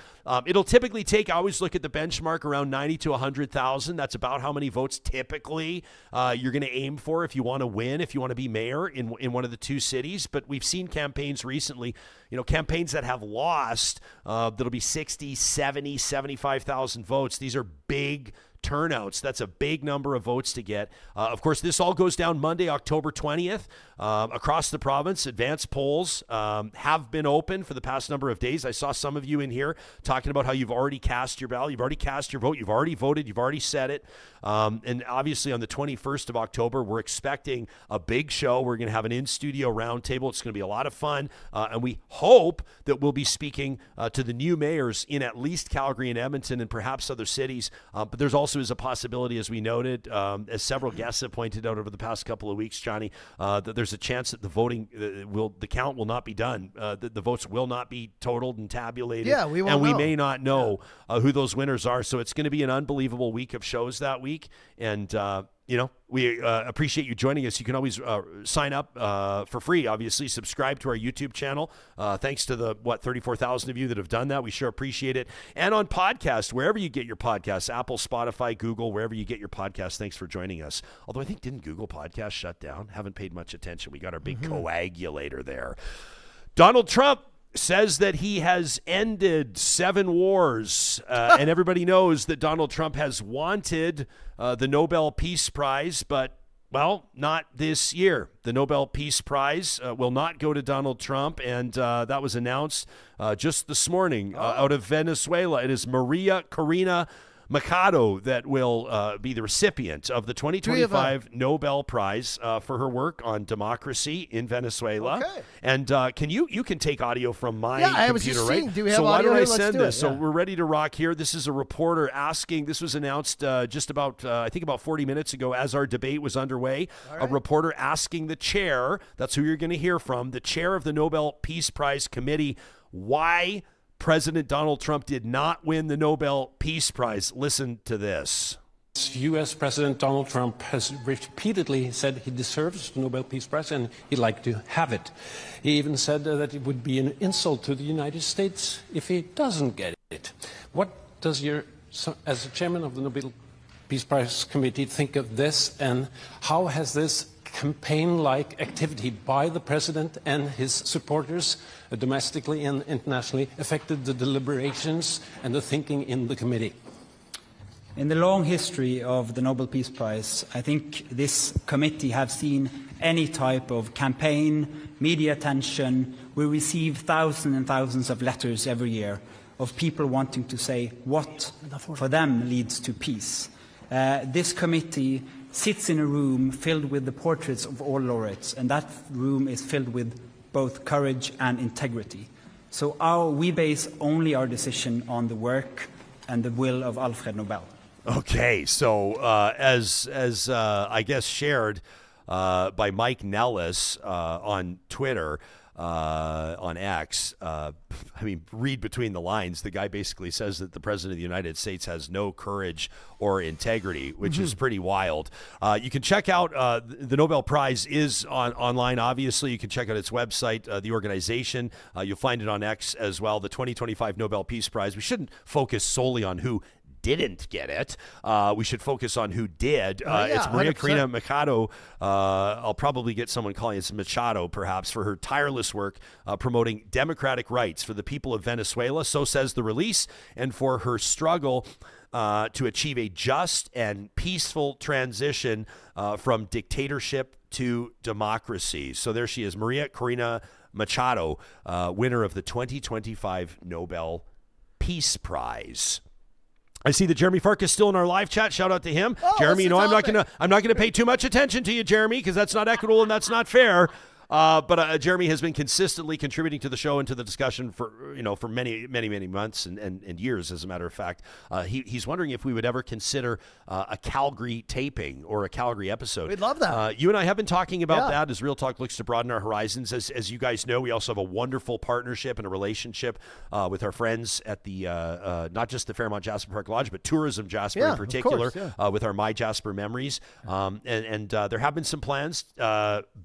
It'll typically take, I always look at the benchmark around 90 to 100,000. That's about how many votes typically you're going to aim for if you want to win, if you want to be mayor in one of the two cities. But we've seen campaigns recently, campaigns that have lost, that'll be 60, 70, 75,000 votes. These are big turnouts. That's a big number of votes to get. Of course, this all goes down Monday, October 20th. Across the province, advanced polls have been open for the past number of days. I saw some of you in here talking about how you've already cast your ballot, you've already cast your vote, you've already voted, you've already said it. And obviously on the 21st of October, we're expecting a big show. We're going to have an in-studio roundtable. It's going to be a lot of fun. And we hope that we'll be speaking to the new mayors in at least Calgary and Edmonton and perhaps other cities. But there's also is a possibility, as we noted, as several guests have pointed out over the past couple of weeks, Johnny, that there's a chance that the count will not be done. The votes will not be totaled and tabulated. Yeah, we won't and we know. may not know who those winners are. So it's going to be an unbelievable week of shows that week. And, we appreciate you joining us. You can always sign up for free, obviously. Subscribe to our YouTube channel. Thanks to the, 34,000 of you that have done that. We sure appreciate it. And on podcast, wherever you get your podcasts, Apple, Spotify, Google, wherever you get your podcasts, thanks for joining us. Although I think, didn't Google Podcasts shut down? Haven't paid much attention. We got our big coagulator there. Donald Trump says that he has ended 7 wars, and everybody knows that Donald Trump has wanted the Nobel Peace Prize, but, well, not this year. The Nobel Peace Prize will not go to Donald Trump, and that was announced just this morning out of Venezuela. It is Maria Corina Machado that will be the recipient of the 2025 Nobel Prize for her work on democracy in Venezuela. Okay. And you can take audio from my Yeah, computer, I was just right? seeing, do we have so why audio don't I here? Let's send do this? it, So yeah. we're ready to rock here. This is a reporter asking. This was announced just about, I think about 40 minutes ago as our debate was underway. All A right. reporter asking the chair, that's who you're going to hear from, the chair of the Nobel Peace Prize Committee, why President Donald Trump did not win the Nobel Peace Prize. Listen to this. U.S. President Donald Trump has repeatedly said he deserves the Nobel Peace Prize and he'd like to have it. He even said that it would be an insult to the United States if he doesn't get it. What does as a chairman of the Nobel Peace Prize Committee, think of this, and how has this campaign-like activity by the president and his supporters domestically and internationally affected the deliberations and the thinking in the committee? In the long history of the Nobel Peace Prize, I think this committee have seen any type of campaign, media attention. We receive thousands and thousands of letters every year of people wanting to say what for them leads to peace. This committee sits in a room filled with the portraits of all laureates, and that room is filled with both courage and integrity. So we base only our decision on the work and the will of Alfred Nobel. Okay, so as I guess shared by Mike Nellis on Twitter, on X, read between the lines. The guy basically says that the president of the United States has no courage or integrity, which is pretty wild. You can check out the Nobel Prize is online. Obviously, you can check out its website, the organization. You'll find it on X as well. The 2025 Nobel Peace Prize. We shouldn't focus solely on who didn't get it. We should focus on who did. It's 100%. Maria Corina Machado. I'll probably get someone calling it Machado, perhaps, for her tireless work promoting democratic rights for the people of Venezuela, so says the release, and for her struggle to achieve a just and peaceful transition from dictatorship to democracy. So there she is, Maria Corina Machado, winner of the 2025 Nobel Peace Prize. I see that Jeromy Farkas is still in our live chat. Shout out to him. Jeromy, you know, I'm not gonna pay too much attention to you, Jeromy, because that's not equitable and that's not fair. But Jeromy has been consistently contributing to the show and to the discussion for many months and years, as a matter of fact. He's wondering if we would ever consider a Calgary taping or a Calgary episode. We'd love that. You and I have been talking about that as Real Talk looks to broaden our horizons. As you guys know, we also have a wonderful partnership and a relationship with our friends at the not just the Fairmont Jasper Park Lodge, but Tourism Jasper in particular, with our My Jasper Memories. And there have been some plans.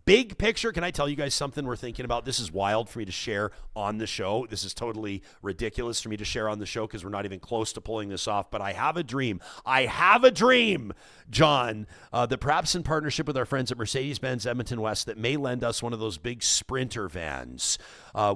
Big picture, can I tell you guys something we're thinking about? This is wild for me to share on the show. This is totally ridiculous for me to share on the show because we're not even close to pulling this off. But I have a dream. John, that perhaps in partnership with our friends at Mercedes-Benz Edmonton West that may lend us one of those big Sprinter vans.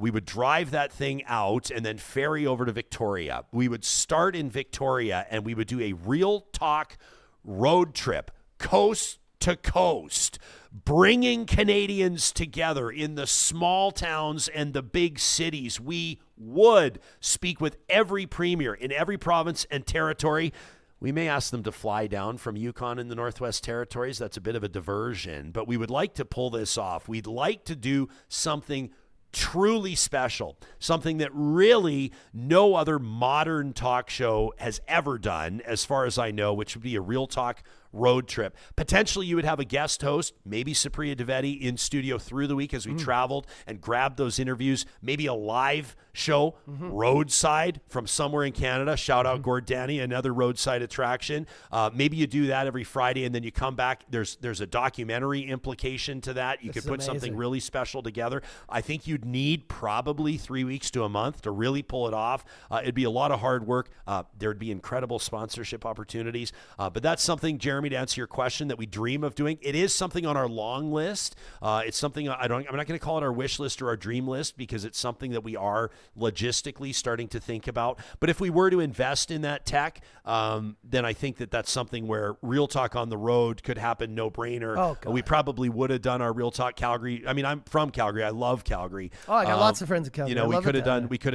We would drive that thing out and then ferry over to Victoria. We would start in Victoria and we would do a Real Talk road trip, coast to coast, bringing Canadians together in the small towns and the big cities. We would speak with every premier in every province and territory. We may ask them to fly down from Yukon in the Northwest Territories. That's a bit of a diversion, but we would like to pull this off. We'd like to do something truly special, something that really no other modern talk show has ever done, as far as I know, which would be a Real Talk road trip. Potentially you would have a guest host, maybe Supriya Dwivedi, in studio through the week as we traveled and grabbed those interviews, maybe a live show roadside from somewhere in Canada. Shout out Gord Danny, another roadside attraction. Maybe you do that every Friday and then you come back. There's a documentary implication to that. You could put something really special together. I think you'd need probably 3 weeks to a month to really pull it off. It'd be a lot of hard work. There'd be incredible sponsorship opportunities. But that's something, Jeromy, to answer your question, that we dream of doing. It is something on our long list. It's something I'm not going to call it our wish list or our dream list because it's something that we are logistically starting to think about. But if we were to invest in that tech, then I think that that's something where Real Talk on the road could happen, no brainer. We probably would have done our Real Talk Calgary. I mean, I'm from Calgary. I love Calgary. I got lots of friends in Calgary. We could have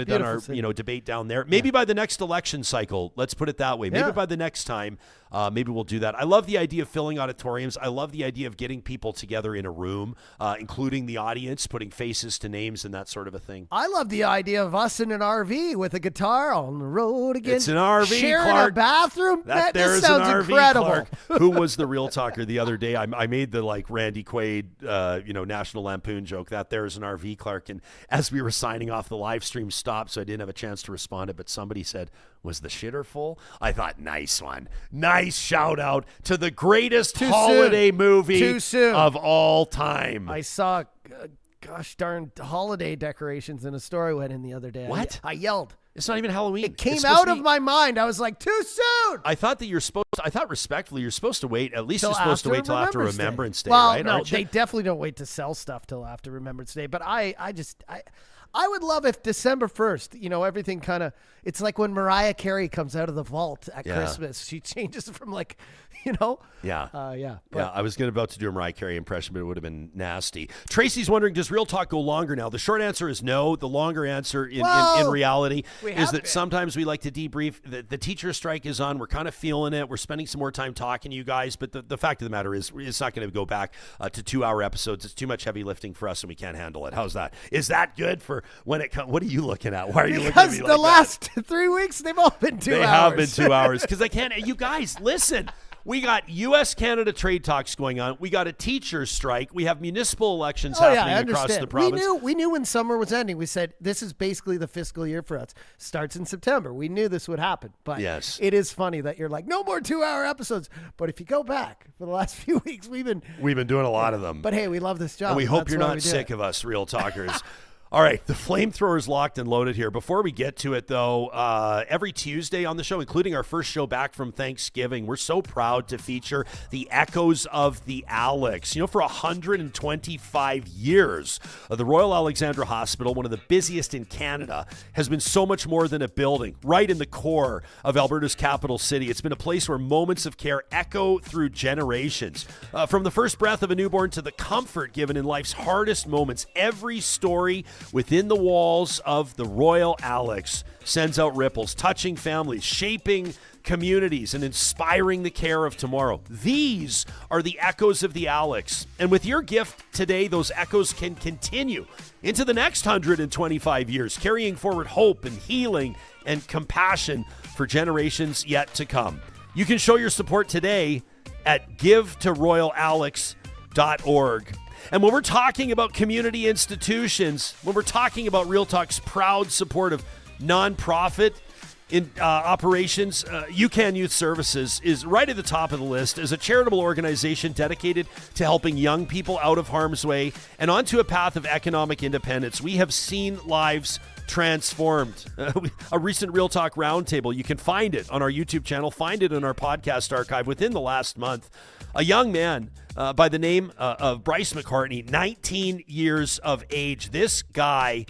done our debate down there. Maybe by the next election cycle. Let's put it that way. Maybe by the next time. Maybe we'll do that. I love the idea of filling auditoriums. I love the idea of getting people together in a room, including the audience, putting faces to names and that sort of a thing. I love the idea of us in an RV with a guitar on the road again. It's an RV, sharing Clark. a bathroom. That this sounds an RV, incredible. Clark. Who was the Real Talker the other day? I made the Randy Quaid, National Lampoon joke. That there's an RV, Clark. And as we were signing off, the live stream stopped, so I didn't have a chance to respond. But somebody said, "Was the shitter full?" I thought, nice one. Nice shout out to the greatest holiday movie of all time. I saw, gosh darn, holiday decorations in a store I went in the other day. What? I yelled. It's not even Halloween. It came out of my mind. I was like, too soon. I thought respectfully, you're supposed to wait. At least you're supposed to wait till after Remembrance Day, well, right? No, they definitely don't wait to sell stuff till after Remembrance Day. But I would love if December 1st, everything kind of, it's like when Mariah Carey comes out of the vault at Christmas. She changes from Yeah. But, I was about to do a Mariah Carey impression, but it would have been nasty. Tracy's wondering, does Real Talk go longer now? The short answer is no. The longer answer in reality is that sometimes we like to debrief. The teacher strike is on. We're kind of feeling it. We're spending some more time talking to you guys. But the fact of the matter is it's not going to go back to 2-hour episodes. It's too much heavy lifting for us and we can't handle it. How's that? Is that good for when it comes? What are you looking at? Why are you looking at me like that? Because the last 3 weeks, they've all been 2 hours. They have been 2 hours because I can't. You guys, listen. We got U.S.-Canada trade talks going on. We got a teacher's strike. We have municipal elections happening across the province. We knew when summer was ending. We said, this is basically the fiscal year for us. Starts in September. We knew this would happen. But it is funny that you're like, no more 2-hour episodes. But if you go back for the last few weeks, we've been doing a lot of them. But hey, we love this job. And we hope you're not sick of us, Real Talkers. All right, the Flamethrower is locked and loaded here. Before we get to it, though, every Tuesday on the show, including our first show back from Thanksgiving, we're so proud to feature the echoes of the Alex. You know, for 125 years, the Royal Alexandra Hospital, one of the busiest in Canada, has been so much more than a building, right in the core of Alberta's capital city. It's been a place where moments of care echo through generations. From the first breath of a newborn to the comfort given in life's hardest moments, every story within the walls of the Royal Alex sends out ripples, touching families, shaping communities, and inspiring the care of tomorrow. These are the echoes of the Alex. And with your gift today, those echoes can continue into the next 125 years, carrying forward hope and healing and compassion for generations yet to come. You can show your support today at givetoroyalalex.org. And when we're talking about community institutions, when we're talking about Real Talk's proud support of nonprofit operations, UCAN Youth Services is right at the top of the list as a charitable organization dedicated to helping young people out of harm's way and onto a path of economic independence. We have seen lives transformed. A recent Real Talk roundtable, you can find it on our YouTube channel, find it in our podcast archive within the last month. A young man by the name of Bryce McCartney, 19 years of age. This guy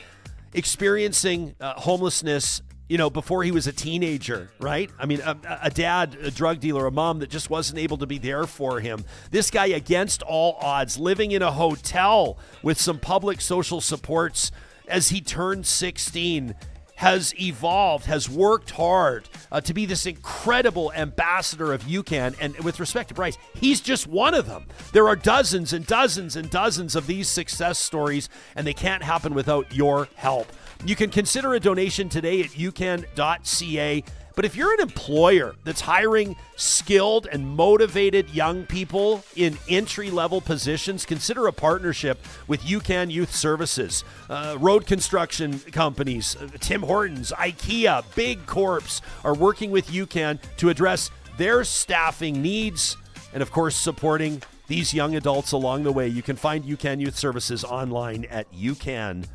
experiencing homelessness, you know, before he was a teenager, right? I mean, a dad, a drug dealer, a mom that just wasn't able to be there for him. This guy, against all odds, living in a hotel with some public social supports as he turned 16, has evolved, has worked hard to be this incredible ambassador of UCAN. And with respect to Bryce, he's just one of them. There are dozens and dozens and dozens of these success stories, and they can't happen without your help. You can consider a donation today at ucan.ca. But if you're an employer that's hiring skilled and motivated young people in entry-level positions, consider a partnership with UCAN Youth Services. Road construction companies, Tim Hortons, IKEA, Big Corps are working with UCAN to address their staffing needs and, of course, supporting these young adults along the way. You can find UCAN Youth Services online at ucan.ca.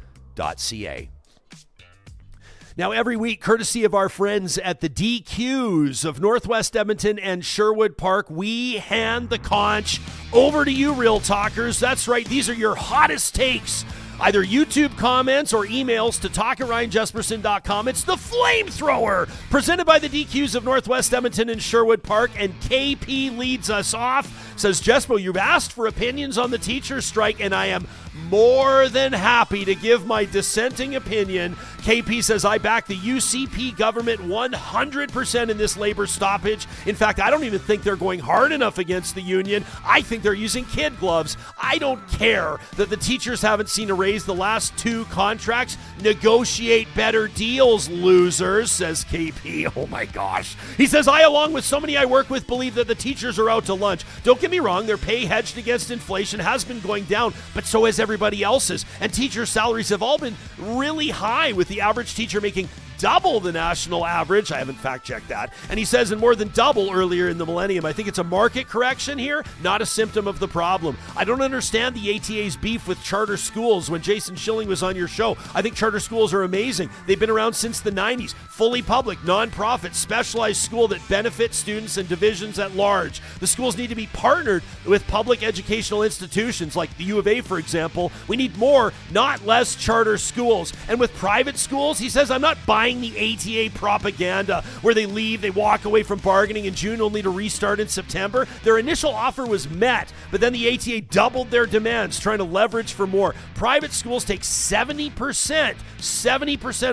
Now, every week, courtesy of our friends at the DQs of Northwest Edmonton and Sherwood Park, we hand the conch over to you, Real Talkers. That's right. These are your hottest takes. Either YouTube comments or emails to talk@ryanjespersen.com. It's the Flamethrower, presented by the DQs of Northwest Edmonton and Sherwood Park. And KP leads us off. Says, Jespo, you've asked for opinions on the teacher's strike, and I am more than happy to give my dissenting opinion. KP says, I back the UCP government 100% in this labor stoppage. In fact, I don't even think they're going hard enough against the union. I think they're using kid gloves. I don't care that the teachers haven't seen a raise the last 2 contracts. Negotiate better deals, losers, says KP. Oh my gosh. He says, I, along with so many I work with, believe that the teachers are out to lunch. Don't get me wrong, their pay hedged against inflation has been going down, but so has everybody else's. And teacher salaries have all been really high, with the average teacher making double the national average. I haven't fact-checked that. And he says, and more than double earlier in the millennium. I think it's a market correction here, not a symptom of the problem. I don't understand the ATA's beef with charter schools. When Jason Schilling was on your show, I think charter schools are amazing. They've been around since the 90s. Fully public, non-profit, specialized school that benefits students and divisions at large. The schools need to be partnered with public educational institutions like the U of A, for example. We need more, not less charter schools. And with private schools, he says, I'm not buying the ATA propaganda where they leave, they walk away from bargaining in June only to restart in September. Their initial offer was met, but then the ATA doubled their demands, trying to leverage for more. Private schools take 70%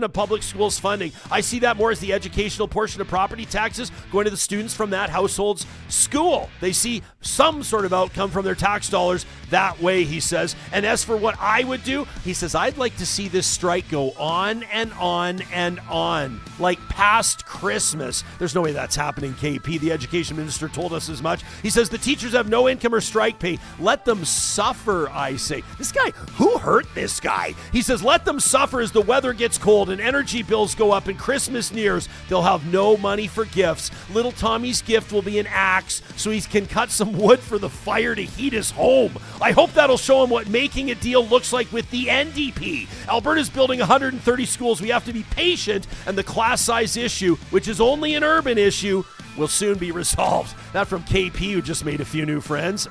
of public schools' funding. I see that more as the educational portion of property taxes going to the students from that household's school. They see some sort of outcome from their tax dollars that way, he says. And as for what I would do, he says, I'd like to see this strike go on and on and on, like past Christmas. There's no way that's happening, KP. The education minister told us as much. He says the teachers have no income or strike pay. Let them suffer, I say. This guy, who hurt this guy? He says let them suffer as the weather gets cold and energy bills go up and Christmas nears. They'll have no money for gifts. Little Tommy's gift will be an axe so he can cut some wood for the fire to heat his home. I hope that'll show him what making a deal looks like with the NDP. Alberta's building 130 schools. We have to be patient, and the class size issue, which is only an urban issue, will soon be resolved. That from KP, who just made a few new friends.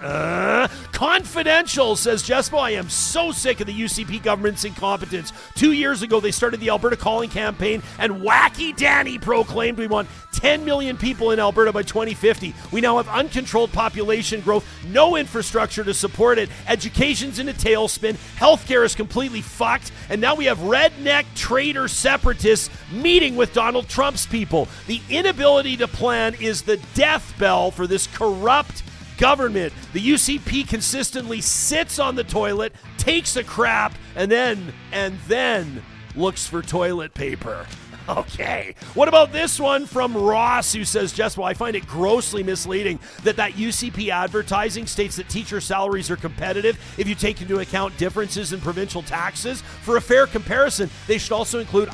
Confidential, says Jespo. I am so sick of the UCP government's incompetence. 2 years ago, they started the Alberta Calling campaign, and Wacky Danny proclaimed we want 10 million people in Alberta by 2050. We now have uncontrolled population growth, no infrastructure to support it. Education's in a tailspin. Healthcare is completely fucked. And now we have redneck traitor separatists meeting with Donald Trump's people. The inability to plan is the death bell for this corrupt government. The UCP consistently sits on the toilet, takes a crap, and then looks for toilet paper. Okay. What about this one from Ross, who says, Jespo, I find it grossly misleading that UCP advertising states that teacher salaries are competitive if you take into account differences in provincial taxes. For a fair comparison, they should also include,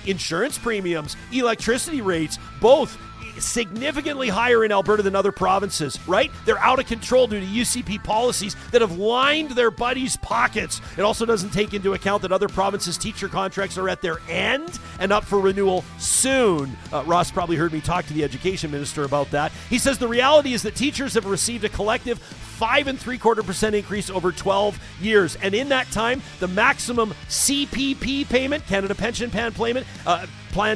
insurance premiums, electricity rates, both significantly higher in Alberta than other provinces, right? They're out of control due to UCP policies that have lined their buddies' pockets. It also doesn't take into account that other provinces' teacher contracts are at their end and up for renewal soon. Ross probably heard me talk to the education minister about that. He says the reality is that teachers have received a collective 5.75% increase over 12 years. And in that time, the maximum CPP payment, Canada Pension Plan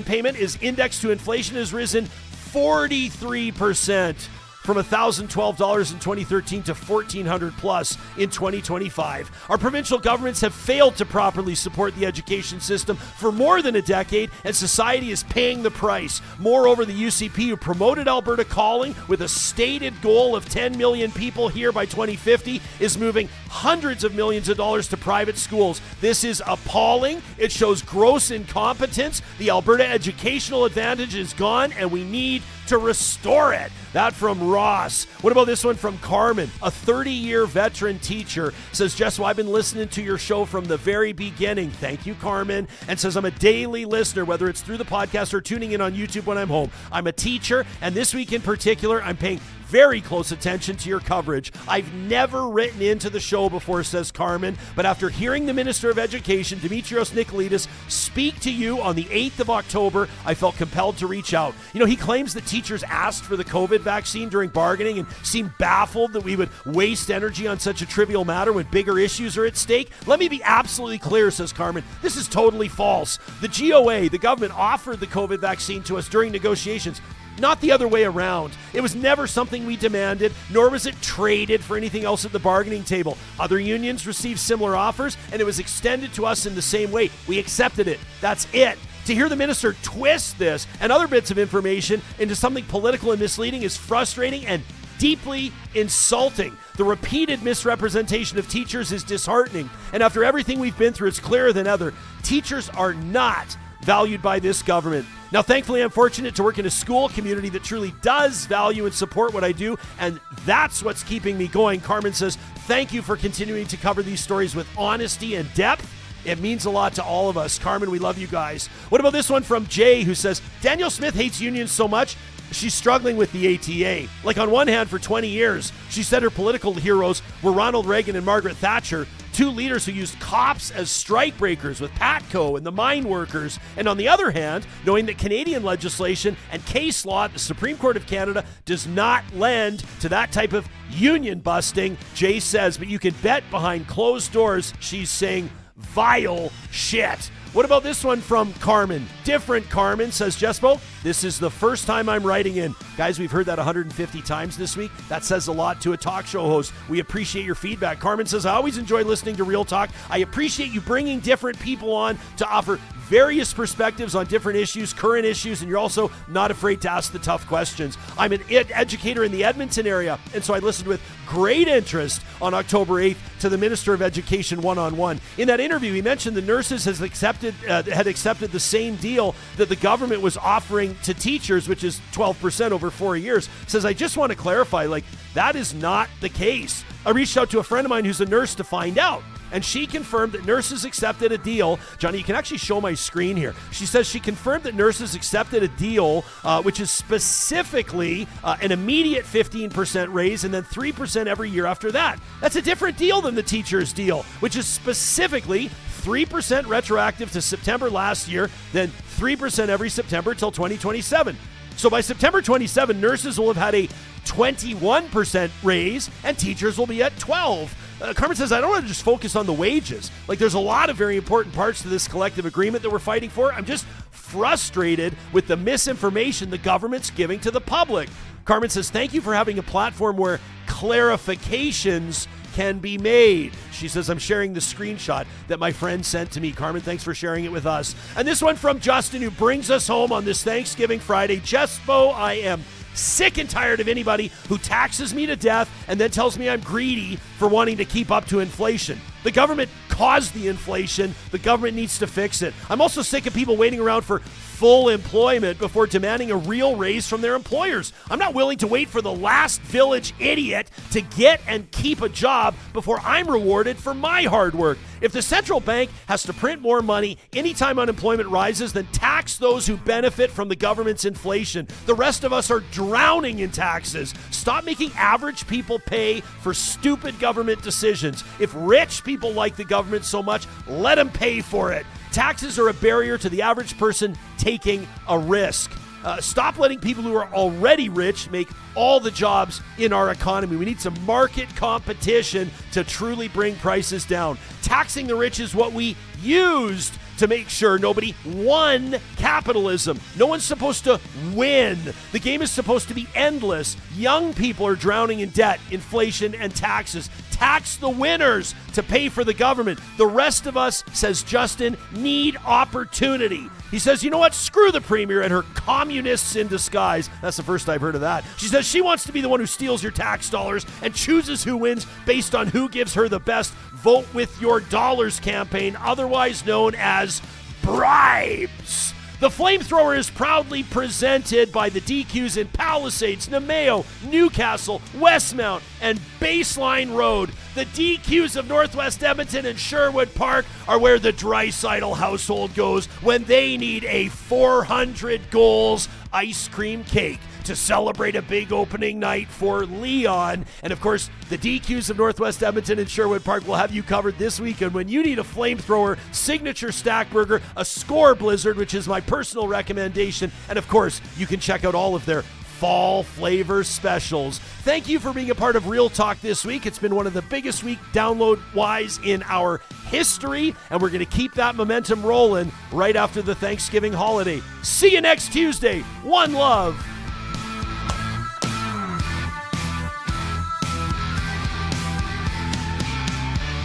payment, is indexed to inflation, has risen 43% from $1,012 in 2013 to $1,400 plus in 2025. Our provincial governments have failed to properly support the education system for more than a decade, and society is paying the price. Moreover, the UCP, who promoted Alberta Calling with a stated goal of 10 million people here by 2050, is moving hundreds of millions of dollars to private schools. This is appalling. It shows gross incompetence. The Alberta educational advantage is gone, and we need to restore it. That from Ross. What about this one from Carmen? A 30-year veteran teacher says, Jespo, I've been listening to your show from the very beginning. Thank you, Carmen. And says, I'm a daily listener, whether it's through the podcast or tuning in on YouTube when I'm home. I'm a teacher, and this week in particular, I'm paying very close attention to your coverage. I've never written into the show before, says Carmen, but after hearing the Minister of Education, Dimitrios Nicolaitis, speak to you on the 8th of October, I felt compelled to reach out. He claims that teachers asked for the COVID vaccine during bargaining and seemed baffled that we would waste energy on such a trivial matter when bigger issues are at stake. Let me be absolutely clear, says Carmen. This is totally false. The GOA, the government, offered the COVID vaccine to us during negotiations, not the other way around. It was never something we demanded, nor was it traded for anything else at the bargaining table. Other unions received similar offers, and it was extended to us in the same way. We accepted it. That's it. To hear the minister twist this and other bits of information into something political and misleading is frustrating and deeply insulting. The repeated misrepresentation of teachers is disheartening. And after everything we've been through, it's clearer than ever. Teachers are not valued by this government. Now, thankfully, I'm fortunate to work in a school community that truly does value and support what I do, and that's what's keeping me going. Carmen says, thank you for continuing to cover these stories with honesty and depth. It means a lot to all of us. Carmen, we love you guys. What about this one from Jay, who says, Danielle Smith hates unions so much, she's struggling with the ATA. Like, on one hand, for 20 years, she said her political heroes were Ronald Reagan and Margaret Thatcher, two leaders who used cops as strikebreakers with Patco and the mine workers. And on the other hand, knowing that Canadian legislation and case law at the Supreme Court of Canada does not lend to that type of union busting, Jay says, but you can bet behind closed doors she's saying vile shit. What about this one from Carmen? Different Carmen, says Jespo. This is the first time I'm writing in. Guys, we've heard that 150 times this week. That says a lot to a talk show host. We appreciate your feedback. Carmen says, I always enjoy listening to Real Talk. I appreciate you bringing different people on to offer various perspectives on different issues, current issues, and you're also not afraid to ask the tough questions. I'm an educator in the Edmonton area, and so I listened with great interest on October 8th to the Minister of Education one-on-one. In that interview, he mentioned the nurses had accepted the same deal that the government was offering to teachers, which is 12% over 4 years. Says, I just want to clarify, that is not the case. I reached out to a friend of mine who's a nurse to find out, and she confirmed that nurses accepted a deal. Johnny, you can actually show my screen here. She says she confirmed that nurses accepted a deal, which is specifically an immediate 15% raise and then 3% every year after that. That's a different deal than the teachers' deal, which is specifically 3% retroactive to September last year, then 3% every September till 2027. So by September 27, nurses will have had a 21% raise and teachers will be at 12. Carmen says, I don't want to just focus on the wages. There's a lot of very important parts to this collective agreement that we're fighting for. I'm just frustrated with the misinformation the government's giving to the public. Carmen says, thank you for having a platform where clarifications can be made. She says, I'm sharing the screenshot that my friend sent to me. Carmen, thanks for sharing it with us. And this one from Justin, who brings us home on this Thanksgiving Friday. Jespo, I am sick and tired of anybody who taxes me to death and then tells me I'm greedy for wanting to keep up to inflation. The government caused the inflation. The government needs to fix it. I'm also sick of people waiting around for full employment before demanding a real raise from their employers. I'm not willing to wait for the last village idiot to get and keep a job before I'm rewarded for my hard work. If the central bank has to print more money anytime unemployment rises, then tax those who benefit from the government's inflation. The rest of us are drowning in taxes. Stop making average people pay for stupid government decisions. If rich people like the government so much, let them pay for it. Taxes are a barrier to the average person taking a risk. Stop letting people who are already rich make all the jobs in our economy. We need some market competition to truly bring prices down. Taxing the rich is what we used to make sure nobody won capitalism. No one's supposed to win. The game is supposed to be endless. Young people are drowning in debt, inflation, and taxes. Tax the winners to pay for the government. The rest of us, says Justin, need opportunity. He says, you know what? Screw the premier and her communists in disguise. That's the first I've heard of that. She says she wants to be the one who steals your tax dollars and chooses who wins based on who gives her the best vote with your dollars campaign, otherwise known as bribes. The Flamethrower is proudly presented by the DQs in Palisades, Nemeo, Newcastle, Westmount, and Baseline Road. The DQs of Northwest Edmonton and Sherwood Park are where the Dreisaitl household goes when they need a 400 goals ice cream cake to celebrate a big opening night for Leon. And of course, the DQs of Northwest Edmonton and Sherwood Park will have you covered this weekend when you need a Flamethrower, signature stack burger, a score blizzard, which is my personal recommendation. And of course, you can check out all of their fall flavor specials. Thank you for being a part of Real Talk this week. It's been one of the biggest week download-wise in our history, and we're going to keep that momentum rolling right after the Thanksgiving holiday. See you next Tuesday. One love.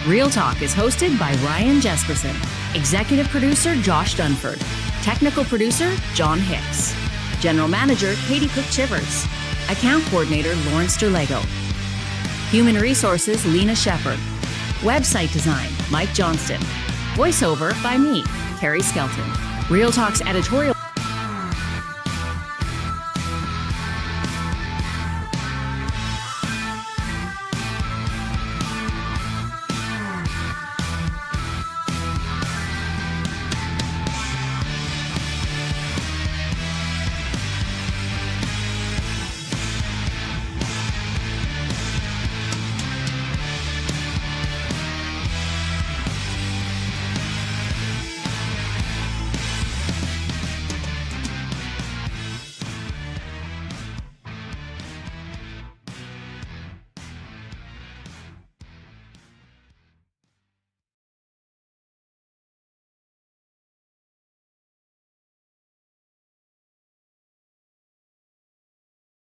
Real Talk is hosted by Ryan Jespersen, executive producer Josh Dunford, technical producer John Hicks, general manager Katie Cook-Chivers, account coordinator Lawrence Derlego, human resources Lena Shepard, website design Mike Johnston, voiceover by me, Carrie Skelton. Real Talk's editorial